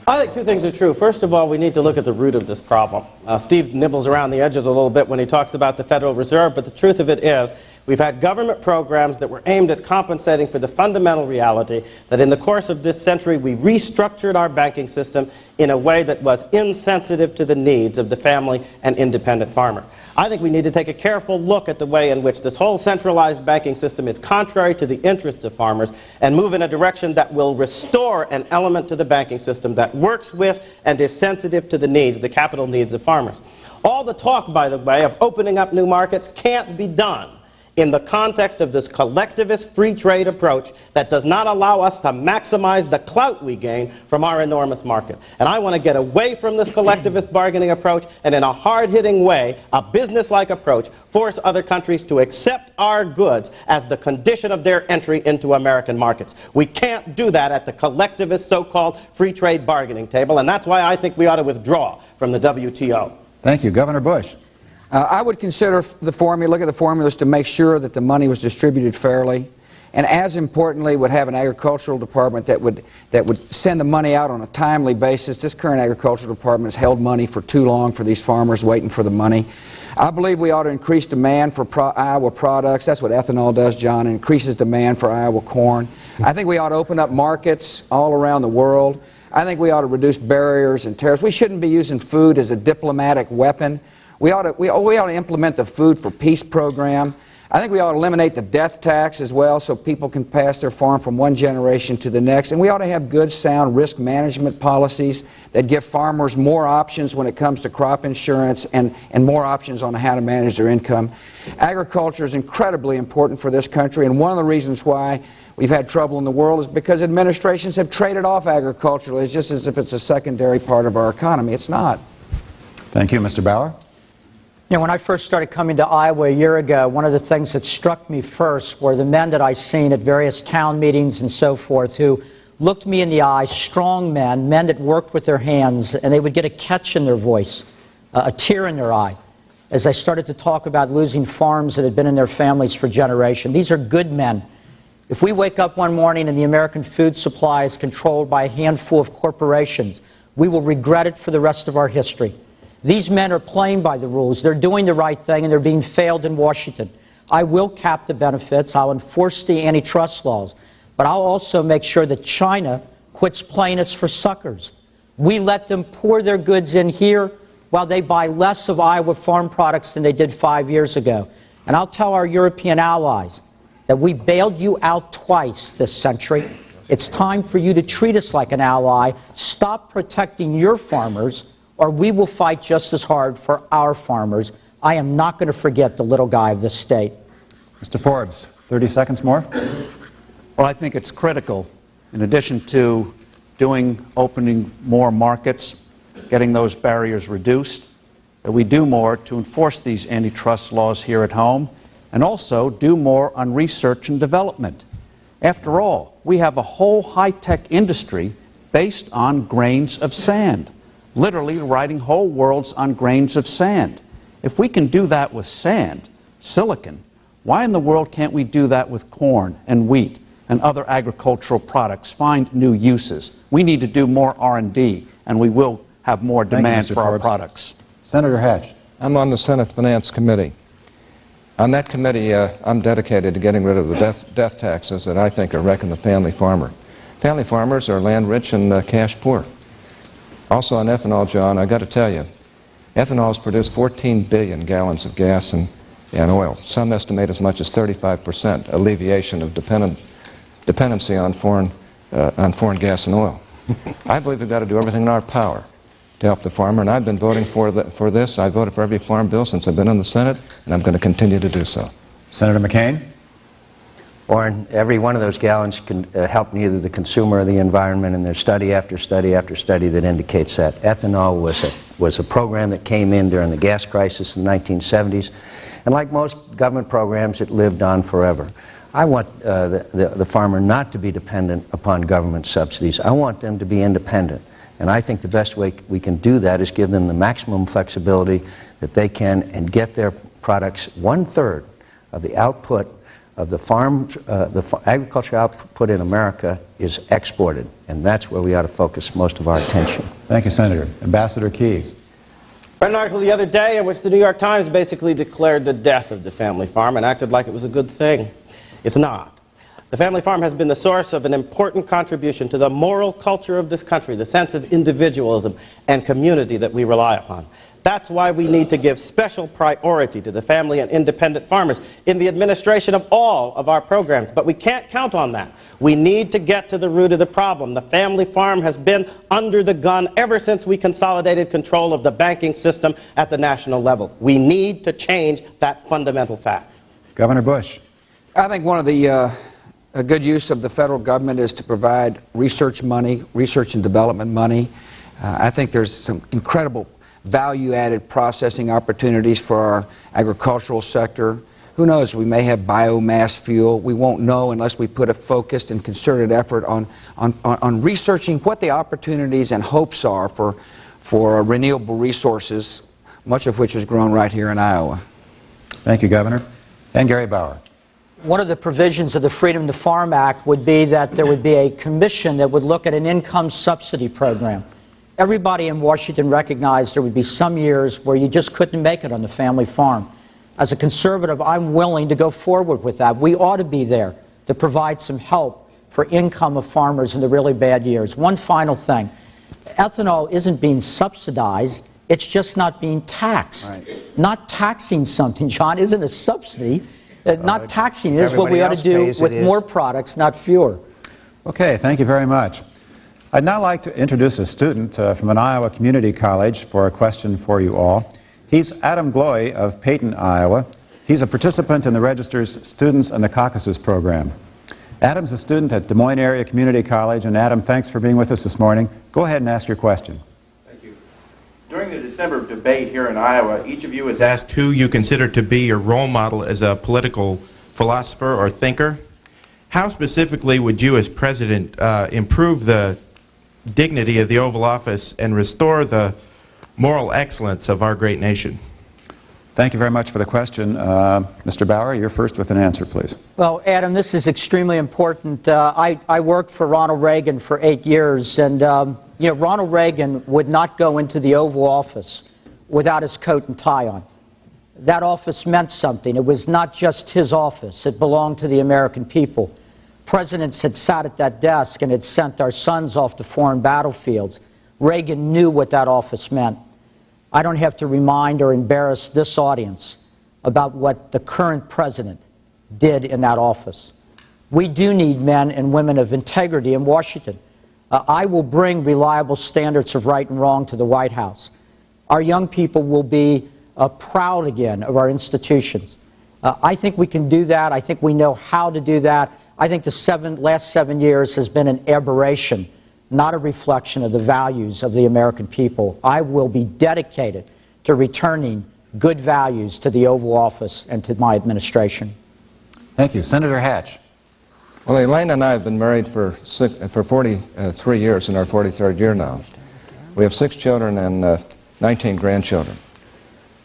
I think two things are true. First of all, we need to look at the root of this problem. Steve nibbles around the edges a little bit when he talks about the Federal Reserve, but the truth of it is we've had government programs that were aimed at compensating for the fundamental reality that in the course of this century we restructured our banking system in a way that was insensitive to the needs of the family and independent farmer. I think we need to take a careful look at the way in which this whole centralized banking system is contrary to the interests of farmers and move in a direction that will restore an element to the banking system that works with and is sensitive to the needs, the capital needs of farmers. All the talk, by the way, of opening up new markets can't be done in the context of this collectivist free trade approach that does not allow us to maximize the clout we gain from our enormous market. And I want to get away from this collectivist bargaining approach and in a hard-hitting way, a business-like approach, force other countries to accept our goods as the condition of their entry into American markets. We can't do that at the collectivist so-called free trade bargaining table, and that's why I think we ought to withdraw from the WTO. Thank you. Governor Bush? I would consider look at the formulas to make sure that the money was distributed fairly, and as importantly, would have an agricultural department that would send the money out on a timely basis. This current agricultural department has held money for too long for these farmers waiting for the money. I believe we ought to increase demand for Iowa products. That's what ethanol does, John. It increases demand for Iowa corn. I think we ought to open up markets all around the world. I think we ought to reduce barriers and tariffs. We shouldn't be using food as a diplomatic weapon. We ought to implement the Food for Peace program. I think we ought to eliminate the death tax as well so people can pass their farm from one generation to the next. And we ought to have good, sound risk management policies that give farmers more options when it comes to crop insurance and more options on how to manage their income. Agriculture is incredibly important for this country, and one of the reasons why we've had trouble in the world is because administrations have traded off agriculture as just as if it's a secondary part of our economy. It's not. Thank you. Mr. Bauer? You know, when I first started coming to Iowa a year ago, one of the things that struck me first were the men that I seen at various town meetings and so forth who looked me in the eye, strong men that worked with their hands, and they would get a catch in their voice, a tear in their eye, as I started to talk about losing farms that had been in their families for generations. These are good men. If we wake up one morning and the American food supply is controlled by a handful of corporations, we will regret it for the rest of our history. These men are playing by the rules. They're doing the right thing, and they're being failed in Washington. I will cap the benefits. I'll enforce the antitrust laws. But I'll also make sure that China quits playing us for suckers. We let them pour their goods in here while they buy less of Iowa farm products than they did 5 years ago. And I'll tell our European allies that we bailed you out twice this century. It's time for you to treat us like an ally. Stop protecting your farmers, or we will fight just as hard for our farmers. I am not going to forget the little guy of this state. Mr. Forbes, 30 seconds more. Well, I think it's critical, in addition to opening more markets, getting those barriers reduced, that we do more to enforce these antitrust laws here at home, and also do more on research and development. After all, we have a whole high-tech industry based on grains of sand. literally writing whole worlds on grains of sand. If we can do that with sand, silicon, why in the world can't we do that with corn and wheat and other agricultural products, find new uses? We need to do more R&D, and we will have more Thank you, demand Mr. for our Forbes. products. Senator Hatch. I'm on the Senate Finance Committee. On that committee, I'm dedicated to getting rid of the death taxes that I think are wrecking the family farmer. Family farmers are land rich and cash poor. Also on ethanol, John, I got to tell you, ethanol has produced 14 billion gallons of gas and oil. Some estimate as much as 35% alleviation of dependency on foreign gas and oil. I believe we've got to do everything in our power to help the farmer, and I've been voting for this. I voted for every farm bill since I've been in the Senate, and I'm going to continue to do so. Senator McCain. Warren, every one of those gallons can help neither the consumer or the environment, and there's study after study after study that indicates that. Ethanol was a program that came in during the gas crisis in the 1970s, and like most government programs, it lived on forever. I want the farmer not to be dependent upon government subsidies. I want them to be independent. And I think the best way we can do that is give them the maximum flexibility that they can and get their products. 1/3 of the output of the agricultural output in America is exported. And that's where we ought to focus most of our attention. Thank you, Senator. Ambassador Keyes. I read an article the other day in which the New York Times basically declared the death of the family farm and acted like it was a good thing. It's not. The family farm has been the source of an important contribution to the moral culture of this country, the sense of individualism and community that we rely upon. That's why we need to give special priority to the family and independent farmers in the administration of all of our programs. But we can't count on that. We need to get to the root of the problem. The family farm has been under the gun ever since we consolidated control of the banking system at the national level. We need to change that fundamental fact. Governor Bush. I think one of the a good use of the federal government is to provide research money, research and development money. I think there's some incredible value-added processing opportunities for our agricultural sector. Who knows, we may have biomass fuel. We won't know unless we put a focused and concerted effort on researching what the opportunities and hopes are for renewable resources, much of which is grown right here in Iowa. Thank you, Governor. And Gary Bauer. One of the provisions of the Freedom to Farm Act would be that there would be a commission that would look at an income subsidy program. Everybody in Washington recognized there would be some years where you just couldn't make it on the family farm. As a conservative, I'm willing to go forward with that. We ought to be there to provide some help for income of farmers in the really bad years. One final thing. Ethanol isn't being subsidized. It's just not being taxed. Right. Not taxing something, John, isn't a subsidy. Not taxing it is what we ought to do with more products, not fewer. Okay, thank you very much. I'd now like to introduce a student from an Iowa community college for a question for you all. He's Adam Gloy of Peyton, Iowa. He's a participant in the Register's Students and the Caucasus program. Adam's a student at Des Moines Area Community College, and Adam, thanks for being with us this morning. Go ahead and ask your question. Thank you. During the December debate here in Iowa, each of you was asked who you consider to be your role model as a political philosopher or thinker. How specifically would you, as president, improve the dignity of the Oval Office and restore the moral excellence of our great nation? Thank you very much for the question. Mr. Bauer, you're first with an answer, please. Well, Adam, this is extremely important. I worked for Ronald Reagan for 8 years, and you know, Ronald Reagan would not go into the Oval Office without his coat and tie on. That office meant something. It was not just his office. It belonged to the American people. Presidents had sat at that desk and had sent our sons off to foreign battlefields. Reagan knew what that office meant. I don't have to remind or embarrass this audience about what the current president did in that office. We do need men and women of integrity in Washington. I will bring reliable standards of right and wrong to the White House. Our young people will be proud again of our institutions. I think we can do that. I think we know how to do that. I think the last 7 years has been an aberration, not a reflection of the values of the American people. I will be dedicated to returning good values to the Oval Office and to my administration. Thank you. Senator Hatch. Well, Elaine and I have been married for 43 years, in our 43rd year now. We have 6 children and 19 grandchildren.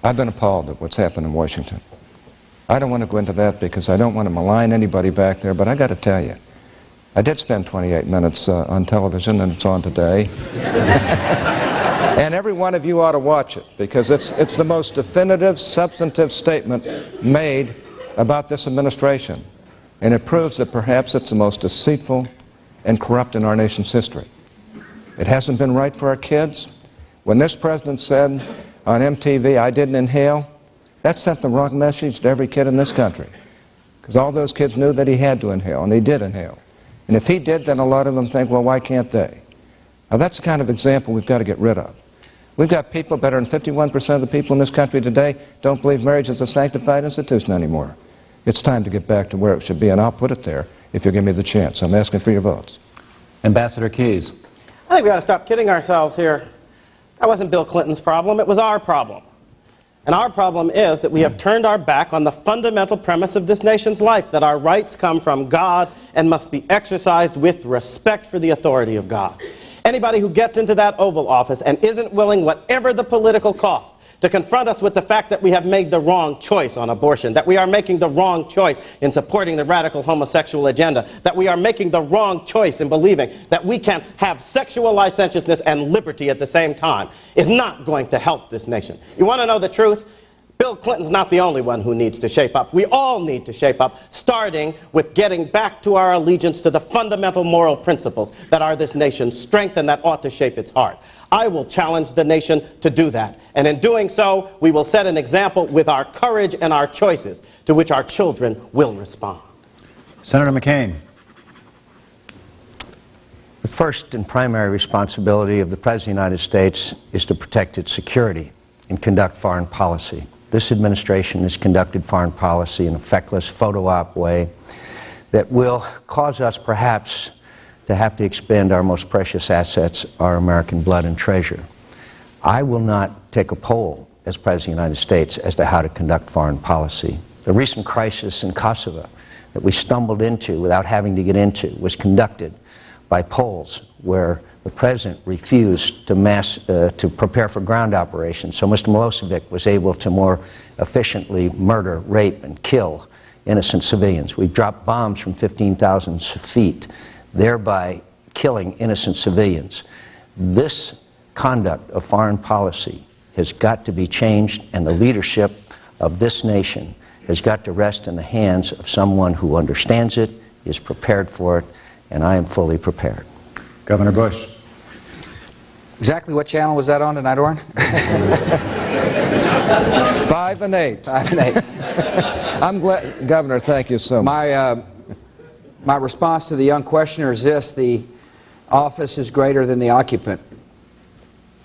I've been appalled at what's happened in Washington. I don't want to go into that because I don't want to malign anybody back there, but I got to tell you, I did spend 28 minutes on television, and it's on today. And every one of you ought to watch it, because it's the most definitive, substantive statement made about this administration. And it proves that perhaps it's the most deceitful and corrupt in our nation's history. It hasn't been right for our kids. When this president said on MTV, "I didn't inhale," that sent the wrong message to every kid in this country. Because all those kids knew that he had to inhale, and he did inhale. And if he did, then a lot of them think, well, why can't they? Now, that's the kind of example we've got to get rid of. We've got people, better than 51% of the people in this country today don't believe marriage is a sanctified institution anymore. It's time to get back to where it should be, and I'll put it there if you'll give me the chance. I'm asking for your votes. Ambassador Keyes. I think we ought to stop kidding ourselves here. That wasn't Bill Clinton's problem, it was our problem. And our problem is that we have turned our back on the fundamental premise of this nation's life, that our rights come from God and must be exercised with respect for the authority of God. Anybody who gets into that Oval Office and isn't willing, whatever the political cost, to confront us with the fact that we have made the wrong choice on abortion, that we are making the wrong choice in supporting the radical homosexual agenda, that we are making the wrong choice in believing that we can have sexual licentiousness and liberty at the same time, is not going to help this nation. You want to know the truth? Bill Clinton's not the only one who needs to shape up. We all need to shape up, starting with getting back to our allegiance to the fundamental moral principles that are this nation's strength and that ought to shape its heart. I will challenge the nation to do that. And in doing so, we will set an example with our courage and our choices to which our children will respond. Senator McCain. The first and primary responsibility of the President of the United States is to protect its security and conduct foreign policy. This administration has conducted foreign policy in a feckless, photo-op way that will cause us perhaps to have to expend our most precious assets, our American blood and treasure. I will not take a poll as President of the United States as to how to conduct foreign policy. The recent crisis in Kosovo that we stumbled into without having to get into was conducted by polls where the President refused to prepare for ground operations, so Mr. Milosevic was able to more efficiently murder, rape, and kill innocent civilians. We dropped bombs from 15,000 feet, thereby killing innocent civilians. This conduct of foreign policy has got to be changed, and the leadership of this nation has got to rest in the hands of someone who understands it, is prepared for it, and I am fully prepared. Governor Bush. Exactly what channel was that on tonight, Orrin? 5 and 8. 5 and 8. I'm glad, Governor, thank you so much. My response to the young questioner is this: the office is greater than the occupant.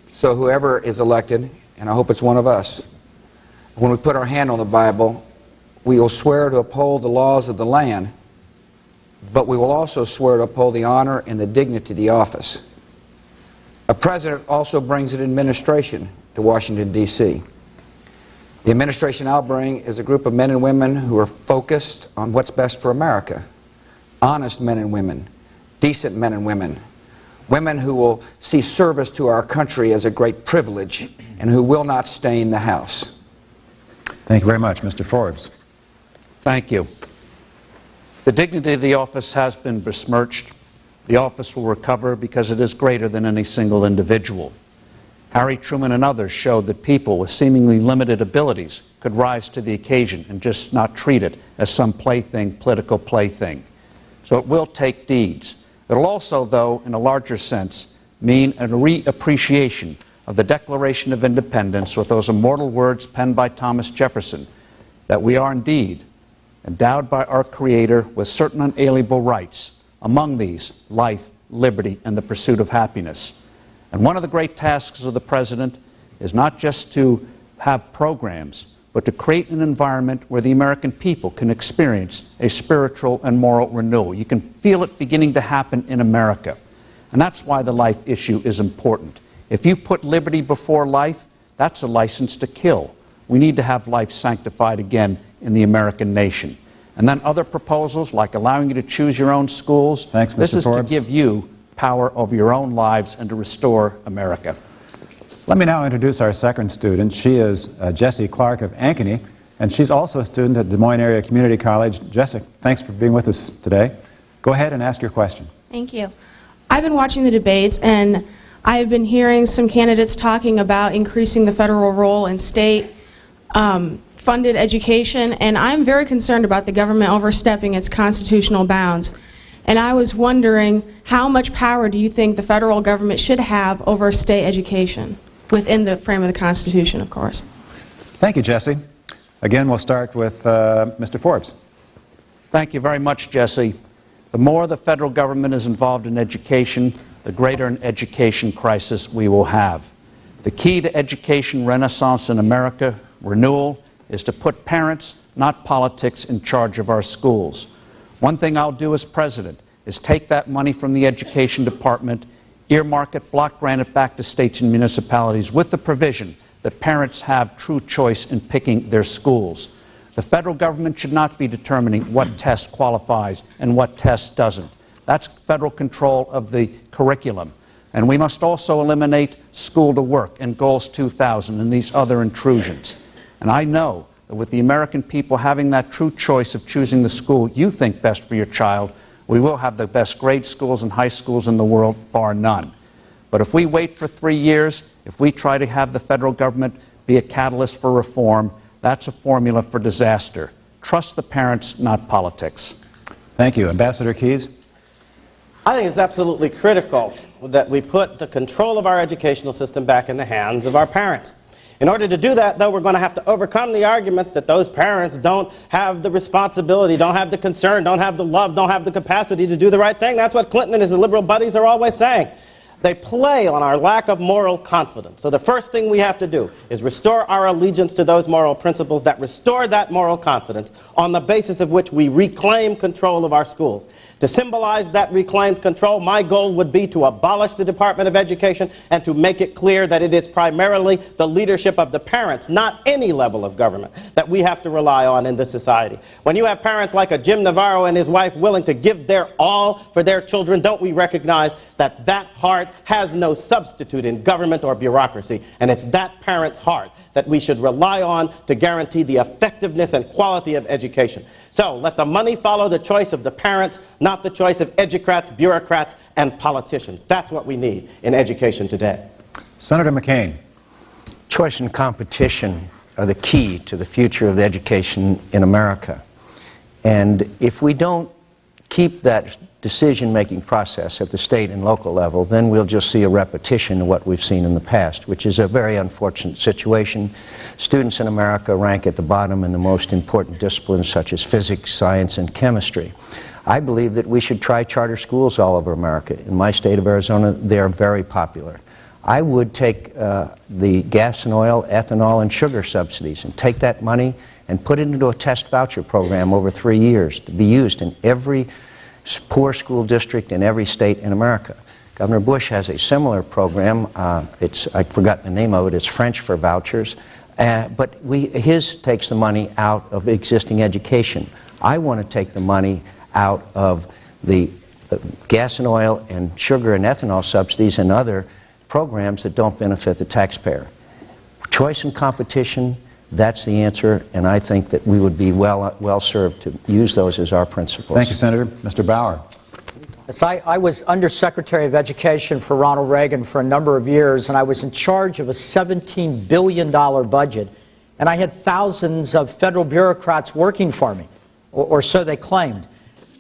So whoever is elected, and I hope it's one of us, when we put our hand on the Bible, we will swear to uphold the laws of the land, but we will also swear to uphold the honor and the dignity of the office. A president also brings an administration to Washington, D.C. The administration I'll bring is a group of men and women who are focused on what's best for America. Honest men and women, decent men and women, women who will see service to our country as a great privilege and who will not stain the House. Thank you very much. Mr. Forbes. Thank you. The dignity of the office has been besmirched. The office will recover because it is greater than any single individual. Harry Truman and others showed that people with seemingly limited abilities could rise to the occasion and just not treat it as some plaything, political plaything. So it will take deeds. It will also, though, in a larger sense, mean a reappreciation of the Declaration of Independence with those immortal words penned by Thomas Jefferson, that we are indeed endowed by our Creator with certain unalienable rights, among these, life, liberty, and the pursuit of happiness. And one of the great tasks of the President is not just to have programs, but to create an environment where the American people can experience a spiritual and moral renewal. You can feel it beginning to happen in America. And that's why the life issue is important. If you put liberty before life, that's a license to kill. We need to have life sanctified again in the American nation. And then other proposals like allowing you to choose your own schools. Thanks, Mr. This is Forbes. to give you power over your own lives and to restore America. Let me now introduce our second student. She is Jessie Clark of Ankeny, and she's also a student at Des Moines Area Community College. Jessie, thanks for being with us today. Go ahead and ask your question. Thank you. I've been watching the debates, and I have been hearing some candidates talking about increasing the federal role in state-funded education, and I'm very concerned about the government overstepping its constitutional bounds. And I was wondering, how much power do you think the federal government should have over state education, within the frame of the Constitution, of course? Thank you, Jessie. Again, we'll start with Mr. Forbes. Thank you very much, Jesse. The more the federal government is involved in education, the greater an education crisis we will have. The key to education renaissance in America, renewal, is to put parents, not politics, in charge of our schools. One thing I'll do as president is take that money from the Education Department, earmark it, block grant it back to states and municipalities with the provision that parents have true choice in picking their schools. The federal government should not be determining what test qualifies and what test doesn't. That's federal control of the curriculum. And we must also eliminate school to work and Goals 2000 and these other intrusions. And I know that with the American people having that true choice of choosing the school you think best for your child, we will have the best grade schools and high schools in the world, bar none. But if we wait for 3 years, if we try to have the federal government be a catalyst for reform, that's a formula for disaster. Trust the parents, not politics. Thank you. Ambassador Keyes? I think it's absolutely critical that we put the control of our educational system back in the hands of our parents. In order to do that, though, we're going to have to overcome the arguments that those parents don't have the responsibility, don't have the concern, don't have the love, don't have the capacity to do the right thing. That's what Clinton and his liberal buddies are always saying. They play on our lack of moral confidence. So the first thing we have to do is restore our allegiance to those moral principles that restore that moral confidence, on the basis of which we reclaim control of our schools. To symbolize that reclaimed control, my goal would be to abolish the Department of Education and to make it clear that it is primarily the leadership of the parents, not any level of government, that we have to rely on in this society. When you have parents like a Jim Navarro and his wife willing to give their all for their children, don't we recognize that that heart has no substitute in government or bureaucracy, and it's that parent's heart that we should rely on to guarantee the effectiveness and quality of education. So let the money follow the choice of the parents, not the choice of educrats, bureaucrats, and politicians. That's what we need in education today. Senator McCain. Choice and competition are the key to the future of education in America. And if we don't keep that decision-making process at the state and local level, then we'll just see a repetition of what we've seen in the past, which is a very unfortunate situation. Students in America rank at the bottom in the most important disciplines such as physics, science, and chemistry. I believe that we should try charter schools all over America. In my state of Arizona, they're very popular. I would take the gas and oil, ethanol, and sugar subsidies and take that money and put it into a test voucher program over 3 years to be used in every poor school district in every state in America. Governor Bush has a similar program. I forgot the name of it. It's French for vouchers. But his takes the money out of existing education. I want to take the money out of the gas and oil and sugar and ethanol subsidies and other programs that don't benefit the taxpayer. Choice and competition, that's the answer, and I think that we would be well served to use those as our principles. Thank you, Senator. Mr. Bauer. Yes, I was Undersecretary of Education for Ronald Reagan for a number of years, and I was in charge of a $17 billion budget, and I had thousands of federal bureaucrats working for me, or so they claimed.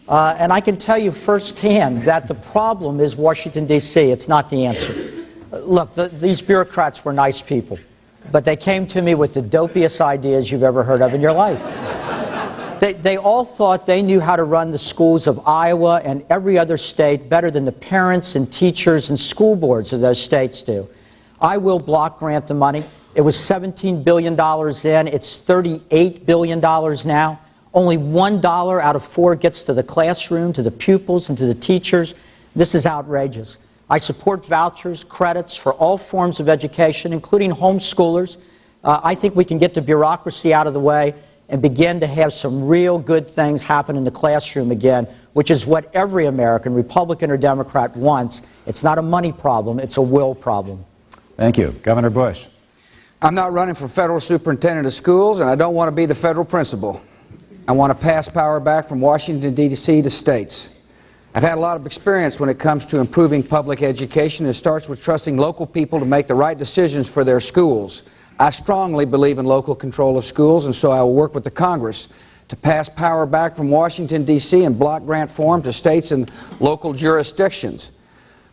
And I can tell you firsthand that the problem is Washington, D.C. It's not the answer. Look, these bureaucrats were nice people, but they came to me with the dopiest ideas you've ever heard of in your life. They all thought they knew how to run the schools of Iowa and every other state better than the parents and teachers and school boards of those states do. I will block grant the money. It was $17 billion then. It's $38 billion now. Only $1 out of 4 gets to the classroom, to the pupils, and to the teachers. This is outrageous. I support vouchers, credits for all forms of education, including homeschoolers. I think we can get the bureaucracy out of the way and begin to have some real good things happen in the classroom again, which is what every American, Republican or Democrat, wants. It's not a money problem, it's a will problem. Thank you. Governor Bush. I'm not running for federal superintendent of schools, and I don't want to be the federal principal. I want to pass power back from Washington, D.C. to states. I've had a lot of experience when it comes to improving public education. It starts with trusting local people to make the right decisions for their schools. I strongly believe in local control of schools, and so I will work with the Congress to pass power back from Washington, D.C. in block grant form to states and local jurisdictions.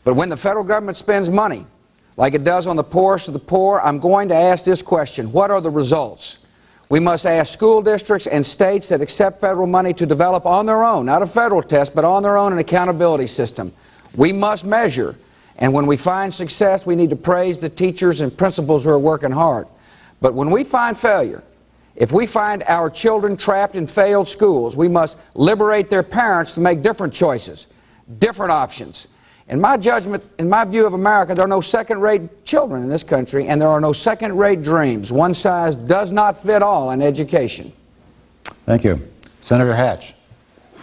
But when the federal government spends money, like it does on the poorest of the poor, I'm going to ask this question: what are the results? We must ask school districts and states that accept federal money to develop on their own, not a federal test, but on their own, an accountability system. We must measure, and when we find success, we need to praise the teachers and principals who are working hard. But when we find failure, if we find our children trapped in failed schools, we must liberate their parents to make different choices, different options. In my judgment, in my view of America, there are no second-rate children in this country, and there are no second-rate dreams. One size does not fit all in education. Thank you. Senator Hatch.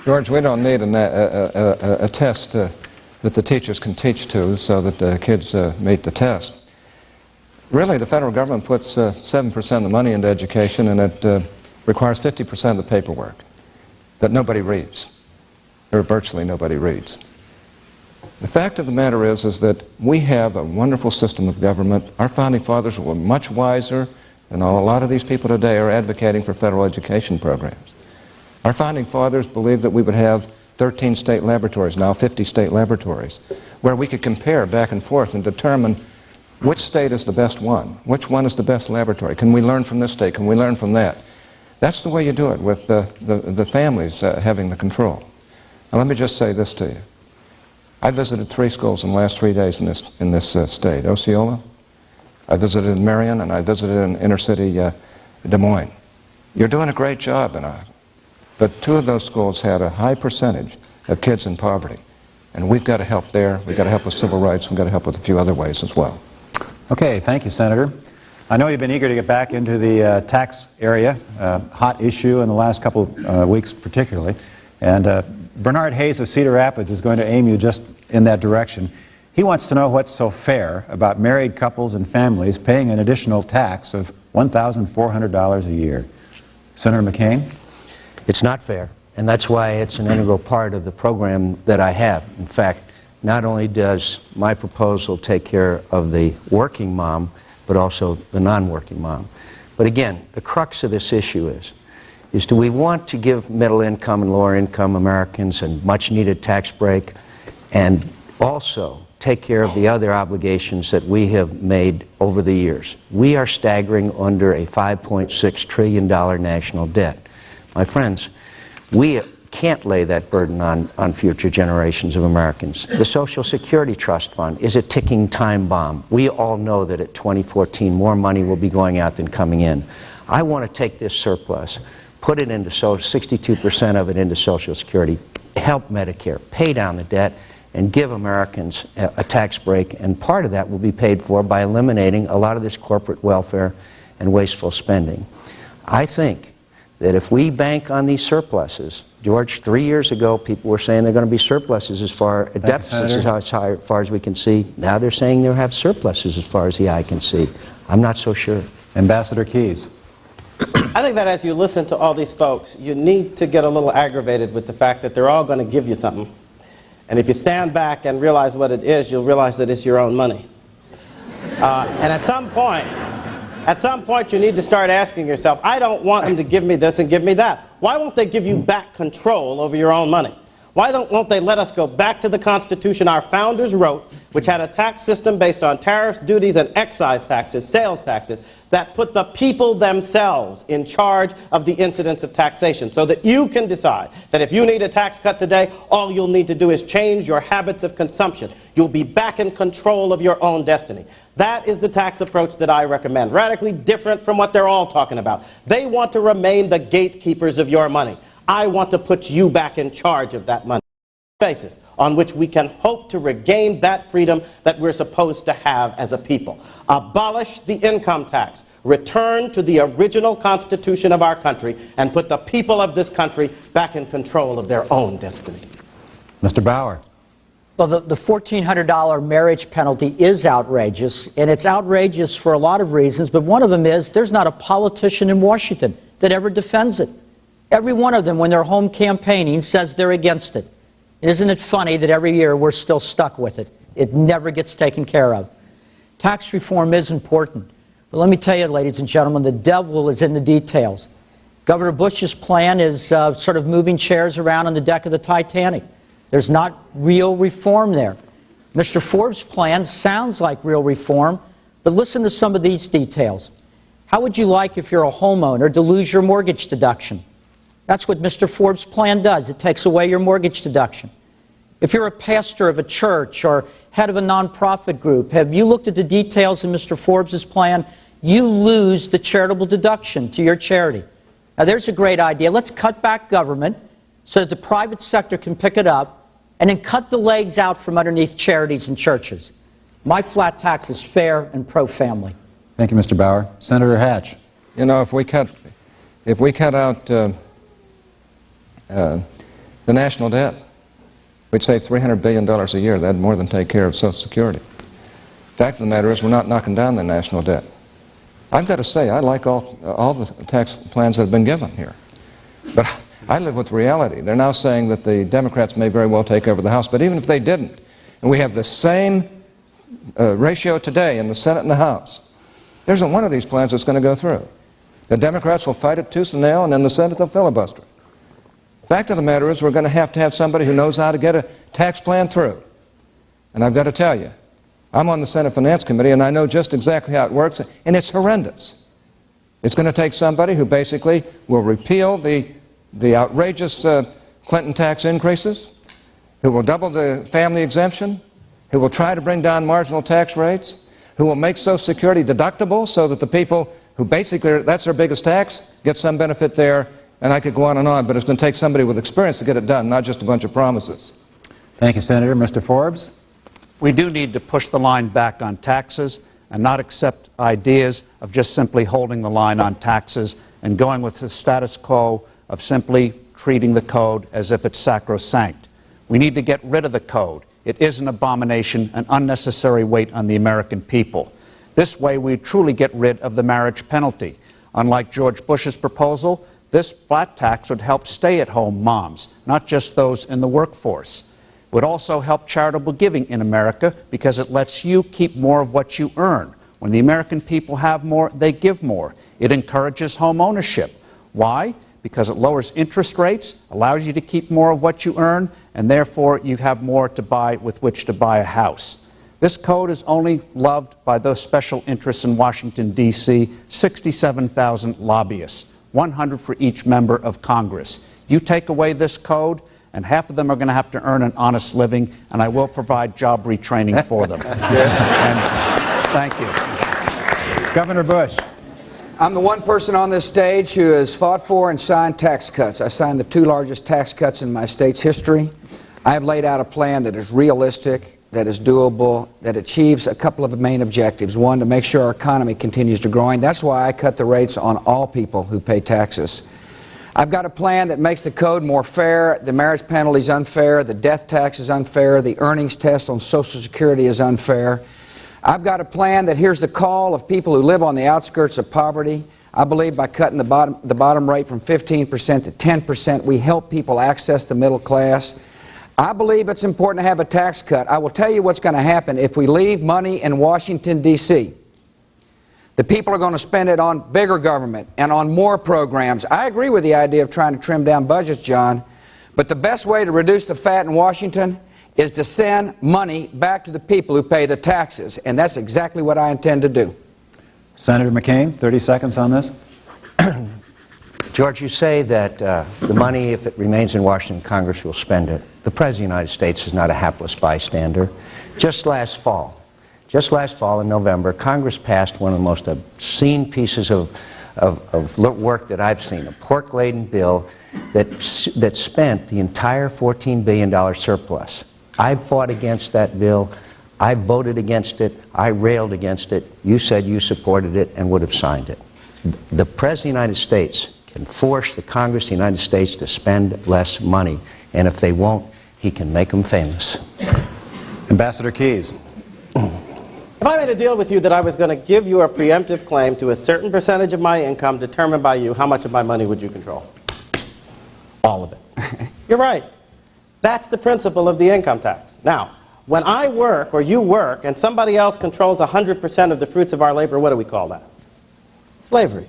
George, we don't need a test that the teachers can teach to so that the kids meet the test. Really, the federal government puts 7% of the money into education, and it requires 50% of the paperwork that nobody reads, or virtually nobody reads. The fact of the matter is that we have a wonderful system of government. Our founding fathers were much wiser than a lot of these people today are advocating for federal education programs. Our founding fathers believed that we would have 13 state laboratories, now 50 state laboratories, where we could compare back and forth and determine which state is the best one, which one is the best laboratory. Can we learn from this state? Can we learn from that? That's the way you do it with the families having the control. Now let me just say this to you. I visited 3 schools in the last 3 days in this state. Osceola, I visited Marion, and I visited in inner city Des Moines. You're doing a great job in Iowa. But 2 of those schools had a high percentage of kids in poverty. And we've got to help there. We've got to help with civil rights. We've got to help with a few other ways as well. Okay, thank you, Senator. I know you've been eager to get back into the tax area, hot issue in the last couple weeks particularly. And Bernard Hayes of Cedar Rapids is going to aim you just in that direction. He wants to know what's so fair about married couples and families paying an additional tax of $1,400 a year. Senator McCain? It's not fair, and that's why it's an integral part of the program that I have. In fact, not only does my proposal take care of the working mom, but also the non-working mom. But again, the crux of this issue is do we want to give middle income and lower income Americans a much needed tax break and also take care of the other obligations that we have made over the years? We are staggering under a $5.6 trillion national debt. My friends, we can't lay that burden on future generations of Americans. The Social Security Trust Fund is a ticking time bomb. We all know that at 2014 more money will be going out than coming in. I want to take this surplus, put it into 62% of it into Social Security, help Medicare, pay down the debt, and give Americans a tax break. And part of that will be paid for by eliminating a lot of this corporate welfare and wasteful spending. I think that if we bank on these surpluses, George, 3 years ago people were saying they're going to be surpluses as far as deficits as far as we can see. Now they're saying they'll have surpluses as far as the eye can see. I'm not so sure. Ambassador Keyes. I think that as you listen to all these folks, you need to get a little aggravated with the fact that they're all going to give you something. And if you stand back and realize what it is, you'll realize that it's your own money. And at some point you need to start asking yourself, I don't want them to give me this and give me that. Why won't they give you back control over your own money? Why won't they let us go back to the Constitution our founders wrote, which had a tax system based on tariffs, duties, and excise taxes, sales taxes, that put the people themselves in charge of the incidence of taxation, so that you can decide that if you need a tax cut today, all you'll need to do is change your habits of consumption. You'll be back in control of your own destiny. That is the tax approach that I recommend, radically different from what they're all talking about. They want to remain the gatekeepers of your money. I want to put you back in charge of that money. Basis on which we can hope to regain that freedom that we're supposed to have as a people. Abolish the income tax. Return to the original Constitution of our country and put the people of this country back in control of their own destiny. Mr. Bauer. Well, the $1,400 marriage penalty is outrageous, and it's outrageous for a lot of reasons, but one of them is there's not a politician in Washington that ever defends it. Every one of them, when they're home campaigning, says they're against it. Isn't it funny that every year we're still stuck with it? It never gets taken care of. Tax reform is important, but let me tell you, ladies and gentlemen, the devil is in the details. Governor Bush's plan is sort of moving chairs around on the deck of the Titanic. There's not real reform there. Mr. Forbes' plan sounds like real reform, but listen to some of these details. How would you like, if you're a homeowner, to lose your mortgage deduction? That's what Mr. Forbes' plan does. It takes away your mortgage deduction. If you're a pastor of a church or head of a nonprofit group, have you looked at the details in Mr. Forbes' plan? You lose the charitable deduction to your charity. Now, there's a great idea. Let's cut back government so that the private sector can pick it up, and then cut the legs out from underneath charities and churches. My flat tax is fair and pro-family. Thank you, Mr. Bauer. Senator Hatch. You know, if we cut out the national debt, we'd save $300 billion a year. That'd more than take care of Social Security. The fact of the matter is we're not knocking down the national debt. I've got to say, I like all the tax plans that have been given here. But I live with reality. They're now saying that the Democrats may very well take over the House, but even if they didn't, and we have the same ratio today in the Senate and the House, there isn't one of these plans that's going to go through. The Democrats will fight it tooth and nail, and then the Senate will filibuster. The fact of the matter is we're going to have somebody who knows how to get a tax plan through. And I've got to tell you, I'm on the Senate Finance Committee, and I know just exactly how it works, and it's horrendous. It's going to take somebody who basically will repeal the outrageous Clinton tax increases, who will double the family exemption, who will try to bring down marginal tax rates, who will make Social Security deductible so that the people who basically, that's their biggest tax, get some benefit there, and I could go on, but it's going to take somebody with experience to get it done, not just a bunch of promises. Thank you, Senator. Mr. Forbes? We do need to push the line back on taxes and not accept ideas of just simply holding the line on taxes and going with the status quo of simply treating the code as if it's sacrosanct. We need to get rid of the code. It is an abomination, an unnecessary weight on the American people. This way we truly get rid of the marriage penalty. Unlike George Bush's proposal, this flat tax would help stay-at-home moms, not just those in the workforce. It would also help charitable giving in America because it lets you keep more of what you earn. When the American people have more, they give more. It encourages home ownership. Why? Because it lowers interest rates, allows you to keep more of what you earn, and therefore you have more to buy with which to buy a house. This code is only loved by those special interests in Washington, D.C., 67,000 lobbyists, 100 for each member of Congress. You take away this code, and half of them are going to have to earn an honest living, and I will provide job retraining for them. And thank you. Governor Bush. I'm the one person on this stage who has fought for and signed tax cuts. I signed the 2 largest tax cuts in my state's history. I have laid out a plan that is realistic, that is doable, that achieves a couple of main objectives. One, to make sure our economy continues to grow. That's why I cut the rates on all people who pay taxes. I've got a plan that makes the code more fair. The marriage penalty is unfair. The death tax is unfair. The earnings test on Social Security is unfair. I've got a plan that hears the call of people who live on the outskirts of poverty. I believe by cutting the bottom rate from 15% to 10%, we help people access the middle class. I believe it's important to have a tax cut. I will tell you what's going to happen if we leave money in Washington, D.C. The people are going to spend it on bigger government and on more programs. I agree with the idea of trying to trim down budgets, John, but the best way to reduce the fat in Washington is to send money back to the people who pay the taxes, and that's exactly what I intend to do. Senator McCain, 30 seconds on this. George, you say that the money, if it remains in Washington, Congress will spend it. The President of the United States is not a hapless bystander. Just last fall in November, Congress passed one of the most obscene pieces of work that I've seen, a pork-laden bill that spent the entire $14 billion surplus. I fought against that bill. I voted against it. I railed against it. You said you supported it and would have signed it. The President of the United States can force the Congress of the United States to spend less money, and if they won't, he can make them famous. Ambassador Keyes. If I made a deal with you that I was going to give you a preemptive claim to a certain percentage of my income determined by you, how much of my money would you control? All of it. You're right. That's the principle of the income tax. Now, when I work or you work and somebody else controls 100% of the fruits of our labor, what do we call that? Slavery.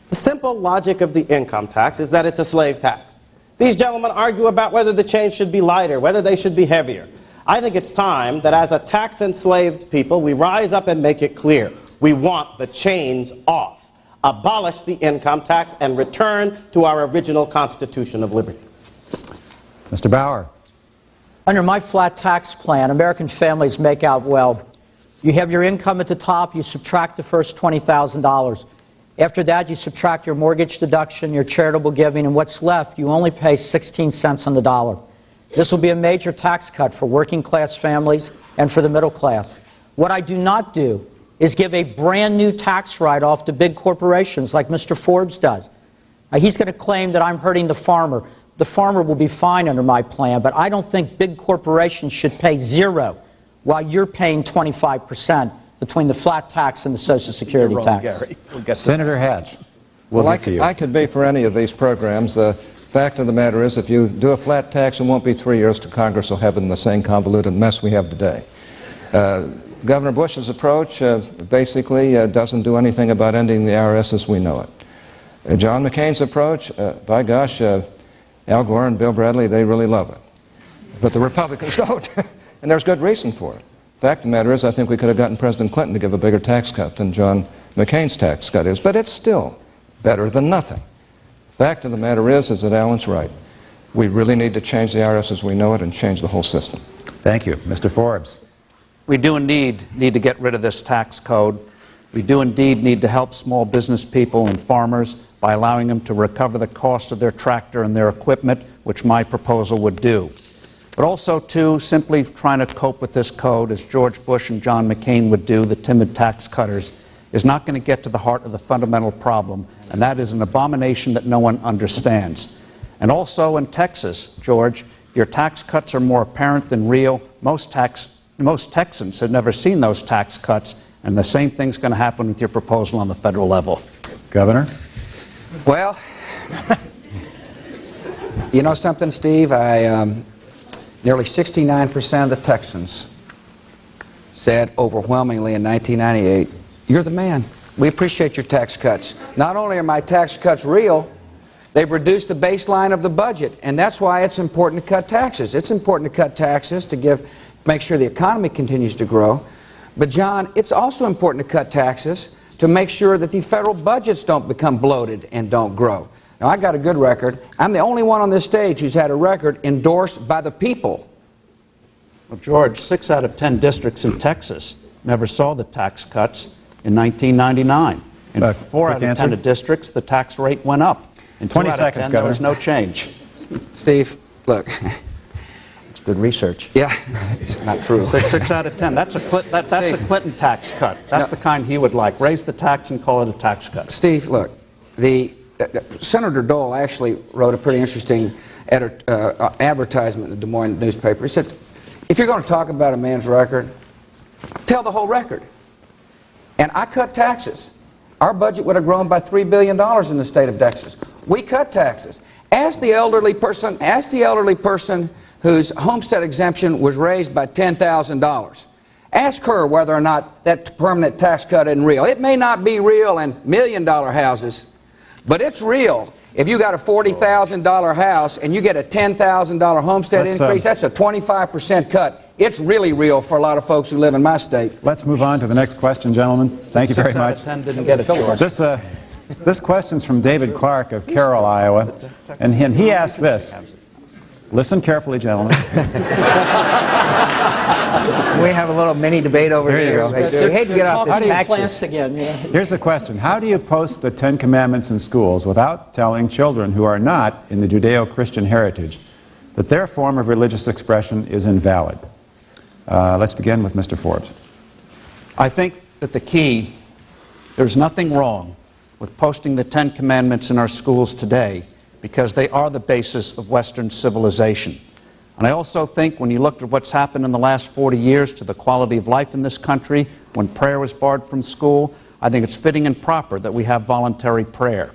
The simple logic of the income tax is that it's a slave tax. These gentlemen argue about whether the chains should be lighter, whether they should be heavier. I think it's time that as a tax-enslaved people, we rise up and make it clear. We want the chains off. Abolish the income tax and return to our original Constitution of liberty. Mr. Bauer. Under my flat tax plan, American families make out well. You have your income at the top, you subtract the first $20,000. After that, you subtract your mortgage deduction, your charitable giving, and what's left, you only pay 16 cents on the dollar. This will be a major tax cut for working class families and for the middle class. What I do not do is give a brand new tax write-off to big corporations like Mr. Forbes does. He's going to claim that I'm hurting the farmer. The farmer will be fine under my plan, but I don't think big corporations should pay zero while you're paying 25% between the flat tax and the Social Security tax. Senator Hatch. We'll Well, get to you. I could be for any of these programs. The fact of the matter is, if you do a flat tax, it won't be 3 years to Congress will have it in the same convoluted mess we have today. Governor Bush's approach basically doesn't do anything about ending the IRS as we know it. John McCain's approach, by gosh, Al Gore and Bill Bradley, they really love it. But the Republicans don't, and there's good reason for it. The fact of the matter is, I think we could have gotten President Clinton to give a bigger tax cut than John McCain's tax cut is, but it's still better than nothing. The fact of the matter is that Alan's right. We really need to change the IRS as we know it and change the whole system. Thank you. Mr. Forbes. We do indeed need to get rid of this tax code. We do indeed need to help small business people and farmers by allowing them to recover the cost of their tractor and their equipment, which my proposal would do. But also, too, simply trying to cope with this code, as George Bush and John McCain would do, the timid tax cutters, is not going to get to the heart of the fundamental problem, and that is an abomination that no one understands. And also in Texas, George, your tax cuts are more apparent than real. Most Texans have never seen those tax cuts, and the same thing's going to happen with your proposal on the federal level. Governor. Well, you know something, Steve? Nearly 69% of the Texans said overwhelmingly in 1998, you're the man. We appreciate your tax cuts. Not only are my tax cuts real, they've reduced the baseline of the budget, and that's why it's important to cut taxes. It's important to cut taxes to make sure the economy continues to grow. But, John, it's also important to cut taxes to make sure that the federal budgets don't become bloated and don't grow. Now, I got a good record. I'm the only one on this stage who's had a record endorsed by the people. Well, George, 6 out of 10 districts in Texas never saw the tax cuts in 1999. In 4 out of 10 districts, the tax rate went up. In 20 2 out seconds, of 10, there was Governor. no change. Steve, look. It's good research. Yeah, it's not true. 6 out of 10. That's a Clinton tax cut. That's the kind he would like. Raise the tax and call it a tax cut. Steve, look, Senator Dole actually wrote a pretty interesting advertisement in the Des Moines newspaper. He said, if you're going to talk about a man's record, tell the whole record. And I cut taxes. Our budget would have grown by $3 billion in the state of Texas. We cut taxes. Ask the elderly person whose homestead exemption was raised by $10,000. Ask her whether or not that permanent tax cut isn't real. It may not be real in million-dollar houses, but it's real. If you got a $40,000 house and you get a $10,000 homestead increase, that's a 25% cut. It's really real for a lot of folks who live in my state. Let's move on to the next question, gentlemen. Thank you very 6 out much. of 10 didn't get it, George. This question's from David Clark of Carroll, Iowa, and he asked this. Listen carefully, gentlemen. We have a little mini debate over There you here. go. We hate to get off Talking this plants taxes. again. Yeah. Here's the question. How do you post the Ten Commandments in schools without telling children who are not in the Judeo-Christian heritage that their form of religious expression is invalid? Let's begin with Mr. Forbes. I think that the key, there's nothing wrong with posting the Ten Commandments in our schools today because they are the basis of Western civilization. And I also think when you look at what's happened in the last 40 years to the quality of life in this country, when prayer was barred from school, I think it's fitting and proper that we have voluntary prayer.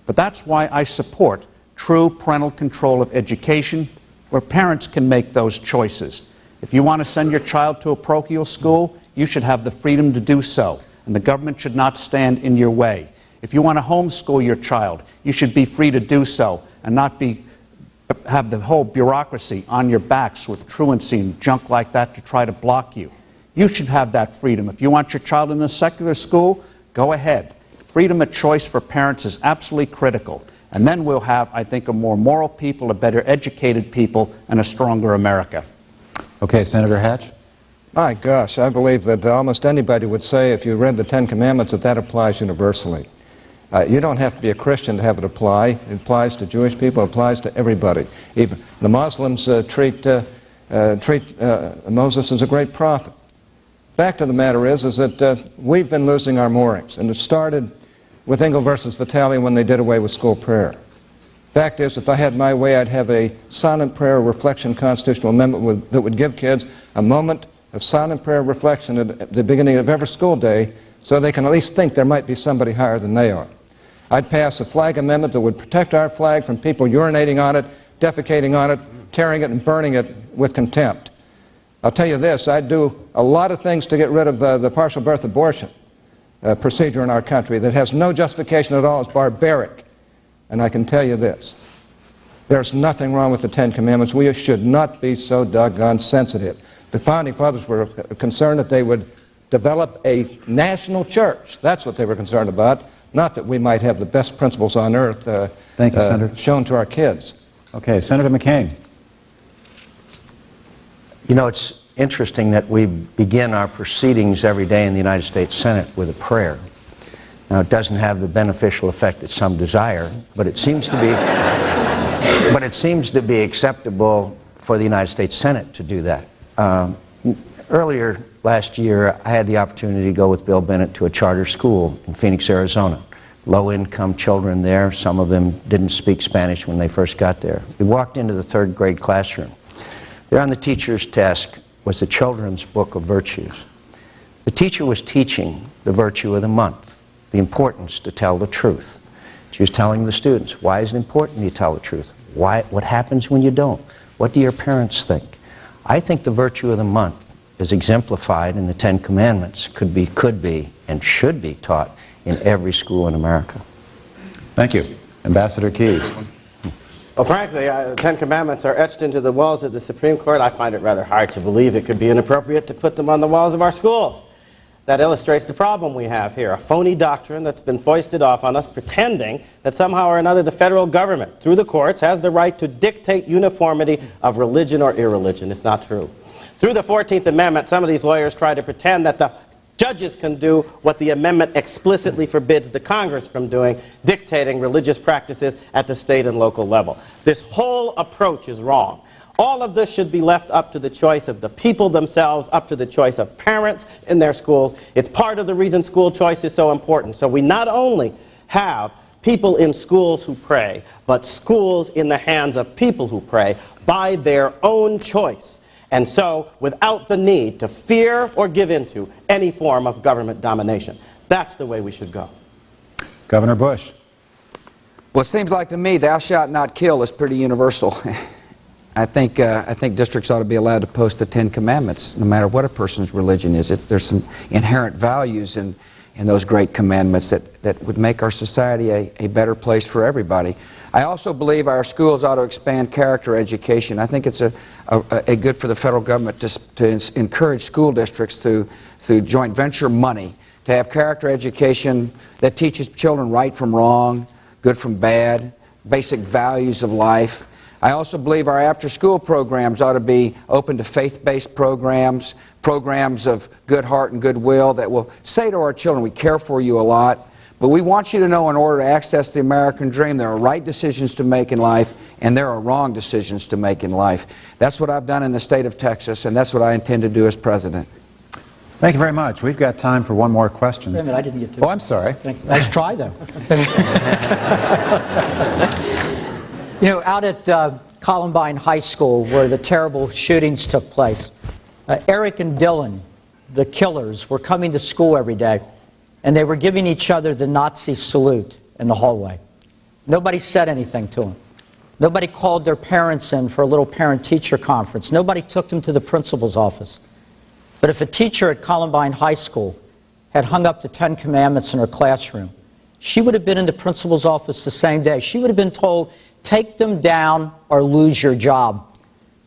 But that's why I support true parental control of education, where parents can make those choices. If you want to send your child to a parochial school, you should have the freedom to do so, and the government should not stand in your way. If you want to homeschool your child, you should be free to do so and not have the whole bureaucracy on your backs with truancy and junk like that to try to block you. You should have that freedom. If you want your child in a secular school, go ahead. Freedom of choice for parents is absolutely critical. And then we'll have, I think, a more moral people, a better educated people, and a stronger America. Okay, Senator Hatch. My gosh, I believe that almost anybody would say, if you read the Ten Commandments, that that applies universally. You don't have to be a Christian to have it apply. It applies to Jewish people. It applies to everybody. Even the Muslims treat Moses as a great prophet. Fact of the matter is that we've been losing our moorings, and it started with Engel versus Vitale when they did away with school prayer. Fact is, if I had my way, I'd have a silent prayer reflection constitutional amendment that would give kids a moment of silent prayer reflection at the beginning of every school day so they can at least think there might be somebody higher than they are. I'd pass a flag amendment that would protect our flag from people urinating on it, defecating on it, tearing it and burning it with contempt. I'll tell you this, I'd do a lot of things to get rid of the partial birth abortion procedure in our country that has no justification at all. It's barbaric. And I can tell you this, there's nothing wrong with the Ten Commandments. We should not be so doggone sensitive. The Founding Fathers were concerned that they would develop a national church. That's what they were concerned about, not that we might have the best principles on earth Thank you, Senator. shown to our kids. Okay, Senator McCain. You know, it's interesting that we begin our proceedings every day in the United States Senate with a prayer. Now, it doesn't have the beneficial effect that some desire, but it seems to be acceptable for the United States Senate to do that. Earlier last year, I had the opportunity to go with Bill Bennett to a charter school in Phoenix, Arizona. Low-income children there. Some of them didn't speak Spanish when they first got there. We walked into the third grade classroom. There on the teacher's desk was the children's book of virtues. The teacher was teaching the virtue of the month, the importance to tell the truth. She was telling the students, why is it important you tell the truth? What happens when you don't? What do your parents think? I think the virtue of the month is exemplified in the Ten Commandments, could be, and should be taught in every school in America. Thank you. Ambassador Keyes. Well, frankly, the Ten Commandments are etched into the walls of the Supreme Court. I find it rather hard to believe it could be inappropriate to put them on the walls of our schools. That illustrates the problem we have here, a phony doctrine that's been foisted off on us, pretending that somehow or another the federal government, through the courts, has the right to dictate uniformity of religion or irreligion. It's not true. Through the 14th Amendment, some of these lawyers try to pretend that the judges can do what the amendment explicitly forbids the Congress from doing, dictating religious practices at the state and local level. This whole approach is wrong. All of this should be left up to the choice of the people themselves, up to the choice of parents in their schools. It's part of the reason school choice is so important. So we not only have people in schools who pray, but schools in the hands of people who pray by their own choice. And so, without the need to fear or give into any form of government domination. That's the way we should go. Governor Bush. Well, it seems like to me, thou shalt not kill is pretty universal. I think districts ought to be allowed to post the Ten Commandments, no matter what a person's religion is. There's some inherent values in those great commandments that would make our society a better place for everybody. I also believe our schools ought to expand character education. I think it's a good for the federal government to encourage school districts through joint venture money to have character education that teaches children right from wrong, good from bad, basic values of life. I also believe our after-school programs ought to be open to faith-based programs, programs of good heart and goodwill that will say to our children, we care for you a lot, but we want you to know in order to access the American dream, there are right decisions to make in life and there are wrong decisions to make in life. That's what I've done in the state of Texas, and that's what I intend to do as president. Thank you very much. We've got time for one more question. Wait a minute, I didn't get to Oh, I'm sorry. Nice try, though. You know, out at Columbine High School, where the terrible shootings took place. Eric and Dylan, the killers, were coming to school every day, and they were giving each other the Nazi salute in the hallway. Nobody said anything to them. Nobody called their parents in for a little parent-teacher conference. Nobody took them to the principal's office. But if a teacher at Columbine High School had hung up the 10 Commandments in her classroom, she would have been in the principal's office the same day. She would have been told, take them down or lose your job.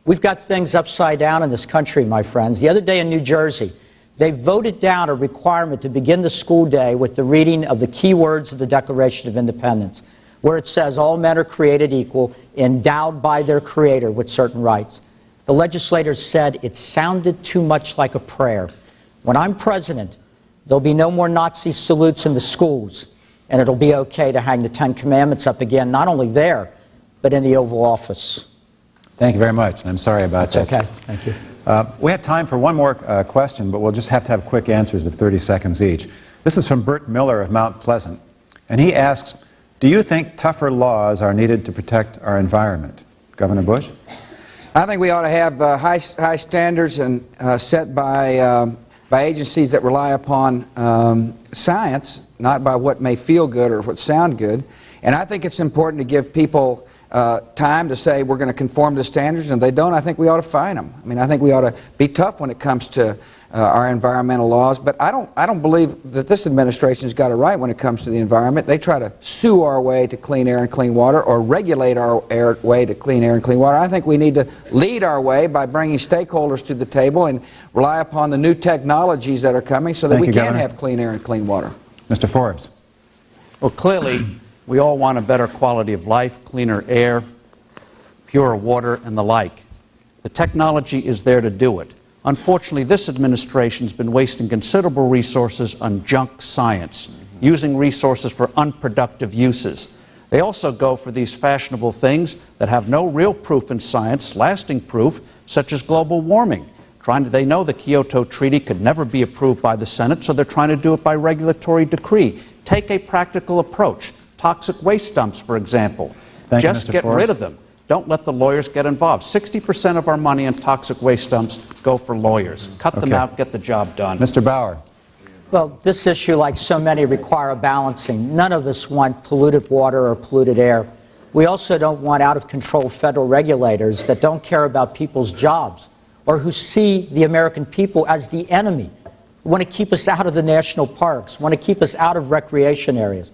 We've got things upside down in this country, my friends. The other day in New Jersey, they voted down a requirement to begin the school day with the reading of the key words of the Declaration of Independence, where it says all men are created equal, endowed by their Creator with certain rights. The legislators said it sounded too much like a prayer. When I'm president, there'll be no more Nazi salutes in the schools, and it'll be okay to hang the 10 Commandments up again, not only there, but in the Oval Office. Thank you very much, and I'm sorry about That's that. okay. Thank you. We have time for one more question, but we'll just have to have quick answers of 30 seconds each. This is from Bert Miller of Mount Pleasant, and he asks, do you think tougher laws are needed to protect our environment? Governor Bush? I think we ought to have high standards and set by agencies that rely upon science, not by what may feel good or what sound good. And I think it's important to give people time to say we're going to conform to standards, and if they don't, I think we ought to fine them. I mean, I think we ought to be tough when it comes to our environmental laws, but I don't believe that this administration's got it right when it comes to the environment. They try to sue our way to clean air and clean water, or regulate our way to clean air and clean water. I think we need to lead our way by bringing stakeholders to the table and rely upon the new technologies that are coming so that we can have clean air and clean water. Mr. Forbes? Well, clearly, we all want a better quality of life, cleaner air, purer water, and the like. The technology is there to do it. Unfortunately, this administration's been wasting considerable resources on junk science, using resources for unproductive uses. They also go for these fashionable things that have no real proof in science, lasting proof, such as global warming. They know the Kyoto Treaty could never be approved by the Senate, so they're trying to do it by regulatory decree. Take a practical approach. Toxic waste dumps, for example. Just get rid of them. Don't let the lawyers get involved. 60% of our money in toxic waste dumps go for lawyers. Cut them out, get the job done. Mr. Bauer? Well, this issue, like so many, require a balancing. None of us want polluted water or polluted air. We also don't want out-of-control federal regulators that don't care about people's jobs or who see the American people as the enemy, who want to keep us out of the national parks, want to keep us out of recreation areas.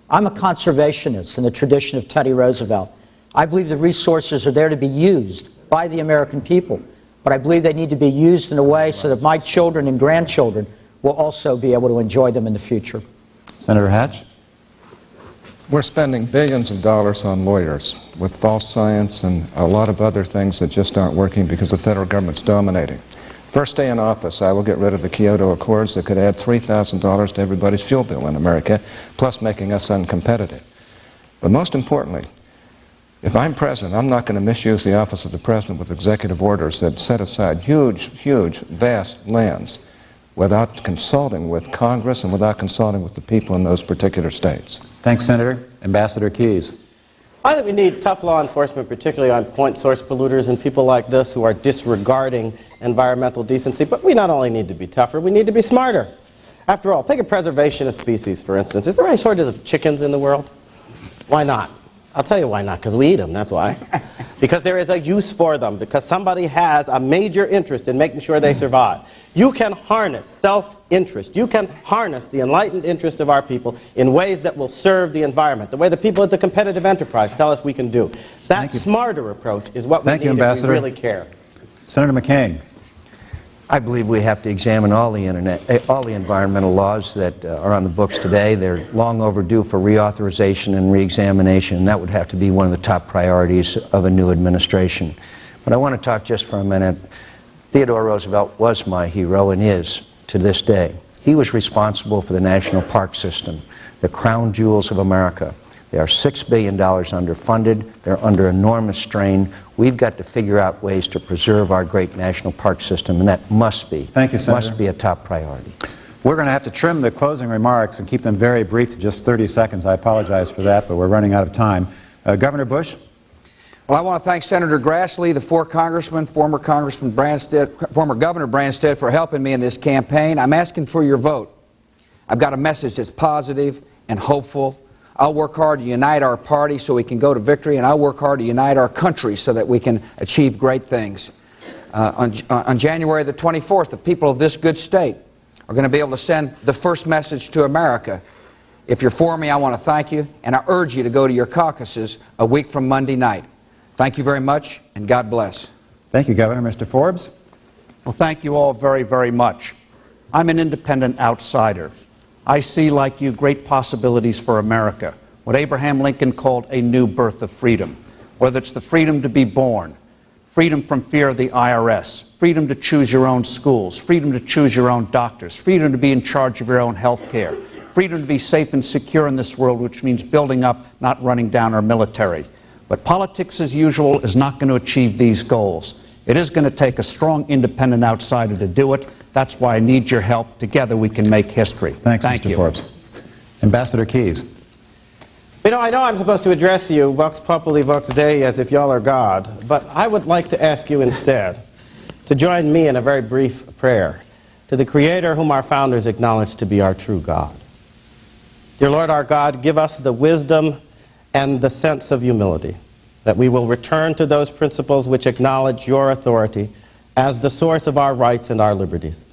I'm a conservationist in the tradition of Teddy Roosevelt. I believe the resources are there to be used by the American people, but I believe they need to be used in a way so that my children and grandchildren will also be able to enjoy them in the future. Senator Hatch? We're spending billions of dollars on lawyers with false science and a lot of other things that just aren't working because the federal government's dominating. First day in office, I will get rid of the Kyoto Accords that could add $3,000 to everybody's fuel bill in America, plus making us uncompetitive. But most importantly, if I'm president, I'm not going to misuse the office of the president with executive orders that set aside huge, vast lands without consulting with Congress and without consulting with the people in those particular states. Thanks, Senator. Ambassador Keyes? I think we need tough law enforcement, particularly on point source polluters and people like this who are disregarding environmental decency. But we not only need to be tougher, we need to be smarter. After all, take a preservation of species, for instance. Is there any shortage of chickens in the world? Why not? I'll tell you why not, because we eat them, that's why. Because there is a use for them, because somebody has a major interest in making sure they survive. You can harness self-interest. You can harness the enlightened interest of our people in ways that will serve the environment, the way the people at the competitive enterprise tell us we can do. That smarter approach is what we need if we really care. Senator McCain? I believe we have to examine all the environmental laws that are on the books today. They're long overdue for reauthorization and reexamination, and that would have to be one of the top priorities of a new administration. But I want to talk just for a minute. Theodore Roosevelt was my hero and is to this day. He was responsible for the national park system, the crown jewels of America. They are $6 billion underfunded. They're under enormous strain. We've got to figure out ways to preserve our great national park system, and that must be, must be a top priority. We're going to have to trim the closing remarks and keep them very brief to just 30 seconds. I apologize for that, but we're running out of time. Governor Bush? Well, I want to thank Senator Grassley, the 4 congressmen, former Congressman Branstad, former Governor Branstad, for helping me in this campaign. I'm asking for your vote. I've got a message that's positive and hopeful. I'll work hard to unite our party so we can go to victory, and I'll work hard to unite our country so that we can achieve great things. On January the 24th, the people of this good state are going to be able to send the first message to America. If you're for me, I want to thank you, and I urge you to go to your caucuses a week from Monday night. Thank you very much, and God bless. Thank you, Governor. Mr. Forbes? Well, thank you all very, very much. I'm an independent outsider. I see, like you, great possibilities for America, what Abraham Lincoln called a new birth of freedom, whether it's the freedom to be born, freedom from fear of the IRS, freedom to choose your own schools, freedom to choose your own doctors, freedom to be in charge of your own health care, freedom to be safe and secure in this world, which means building up, not running down our military. But politics, as usual, is not going to achieve these goals. It is going to take a strong independent outsider to do it. That's why I need your help. Together we can make history. Thanks, Thank Mr. you. Forbes. Ambassador Keyes. You know, I know I'm supposed to address you, Vox Populi, Vox Dei, as if y'all are God, but I would like to ask you instead to join me in a very brief prayer to the Creator whom our founders acknowledged to be our true God. Dear Lord our God, give us the wisdom and the sense of humility, that we will return to those principles which acknowledge your authority as the source of our rights and our liberties,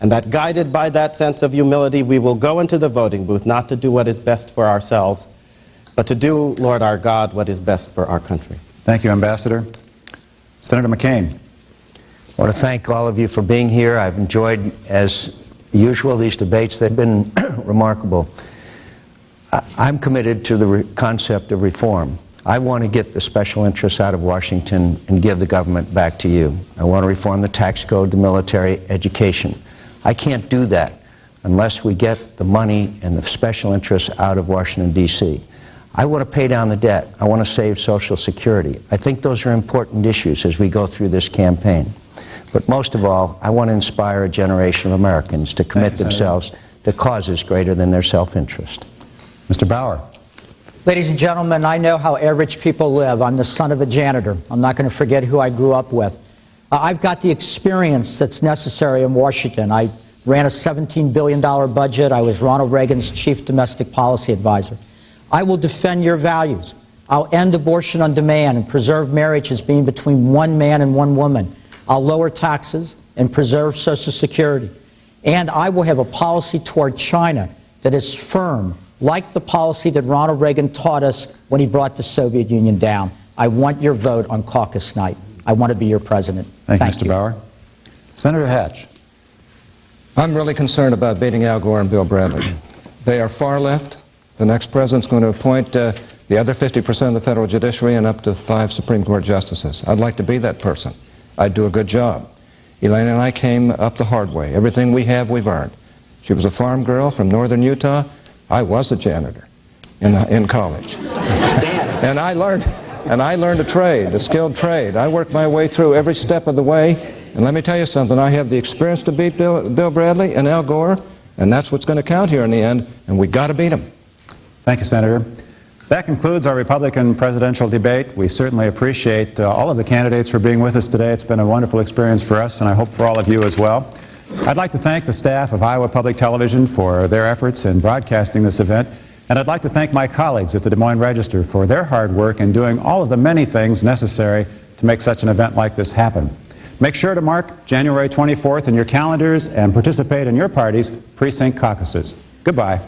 and that guided by that sense of humility, we will go into the voting booth not to do what is best for ourselves, but to do, Lord our God, what is best for our country. Thank you, Ambassador. Senator McCain. I want to thank all of you for being here. I've enjoyed, as usual, these debates. They've been remarkable. I'm committed to the concept of reform. I want to get the special interests out of Washington and give the government back to you. I want to reform the tax code, the military, education. I can't do that unless we get the money and the special interests out of Washington, D.C. I want to pay down the debt. I want to save Social Security. I think those are important issues as we go through this campaign. But most of all, I want to inspire a generation of Americans to commit themselves to causes greater than their self-interest. Mr. Bauer. Ladies and gentlemen, I know how average people live. I'm the son of a janitor. I'm not going to forget who I grew up with. I've got the experience that's necessary in Washington. I ran a $17 billion budget. I was Ronald Reagan's chief domestic policy advisor. I will defend your values. I'll end abortion on demand and preserve marriage as being between one man and one woman. I'll lower taxes and preserve Social Security. And I will have a policy toward China that is firm, like the policy that Ronald Reagan taught us when he brought the Soviet Union down. I want your vote on caucus night. I want to be your president. Thank you, Mr. Bauer. Senator Hatch. I'm really concerned about beating Al Gore and Bill Bradley. They are far left. The next president's going to appoint the other 50% of the federal judiciary and up to 5 Supreme Court justices. I'd like to be that person. I'd do a good job. Elaine and I came up the hard way. Everything we have, we've earned. She was a farm girl from northern Utah. I was a janitor in college. And I learned a trade, a skilled trade. I worked my way through every step of the way. And let me tell you something, I have the experience to beat Bill Bradley and Al Gore, and that's what's going to count here in the end, and we got to beat them. Thank you, Senator. That concludes our Republican presidential debate. We certainly appreciate all of the candidates for being with us today. It's been a wonderful experience for us, and I hope for all of you as well. I'd like to thank the staff of Iowa Public Television for their efforts in broadcasting this event, and I'd like to thank my colleagues at the Des Moines Register for their hard work in doing all of the many things necessary to make such an event like this happen. Make sure to mark January 24th in your calendars and participate in your party's precinct caucuses. Goodbye.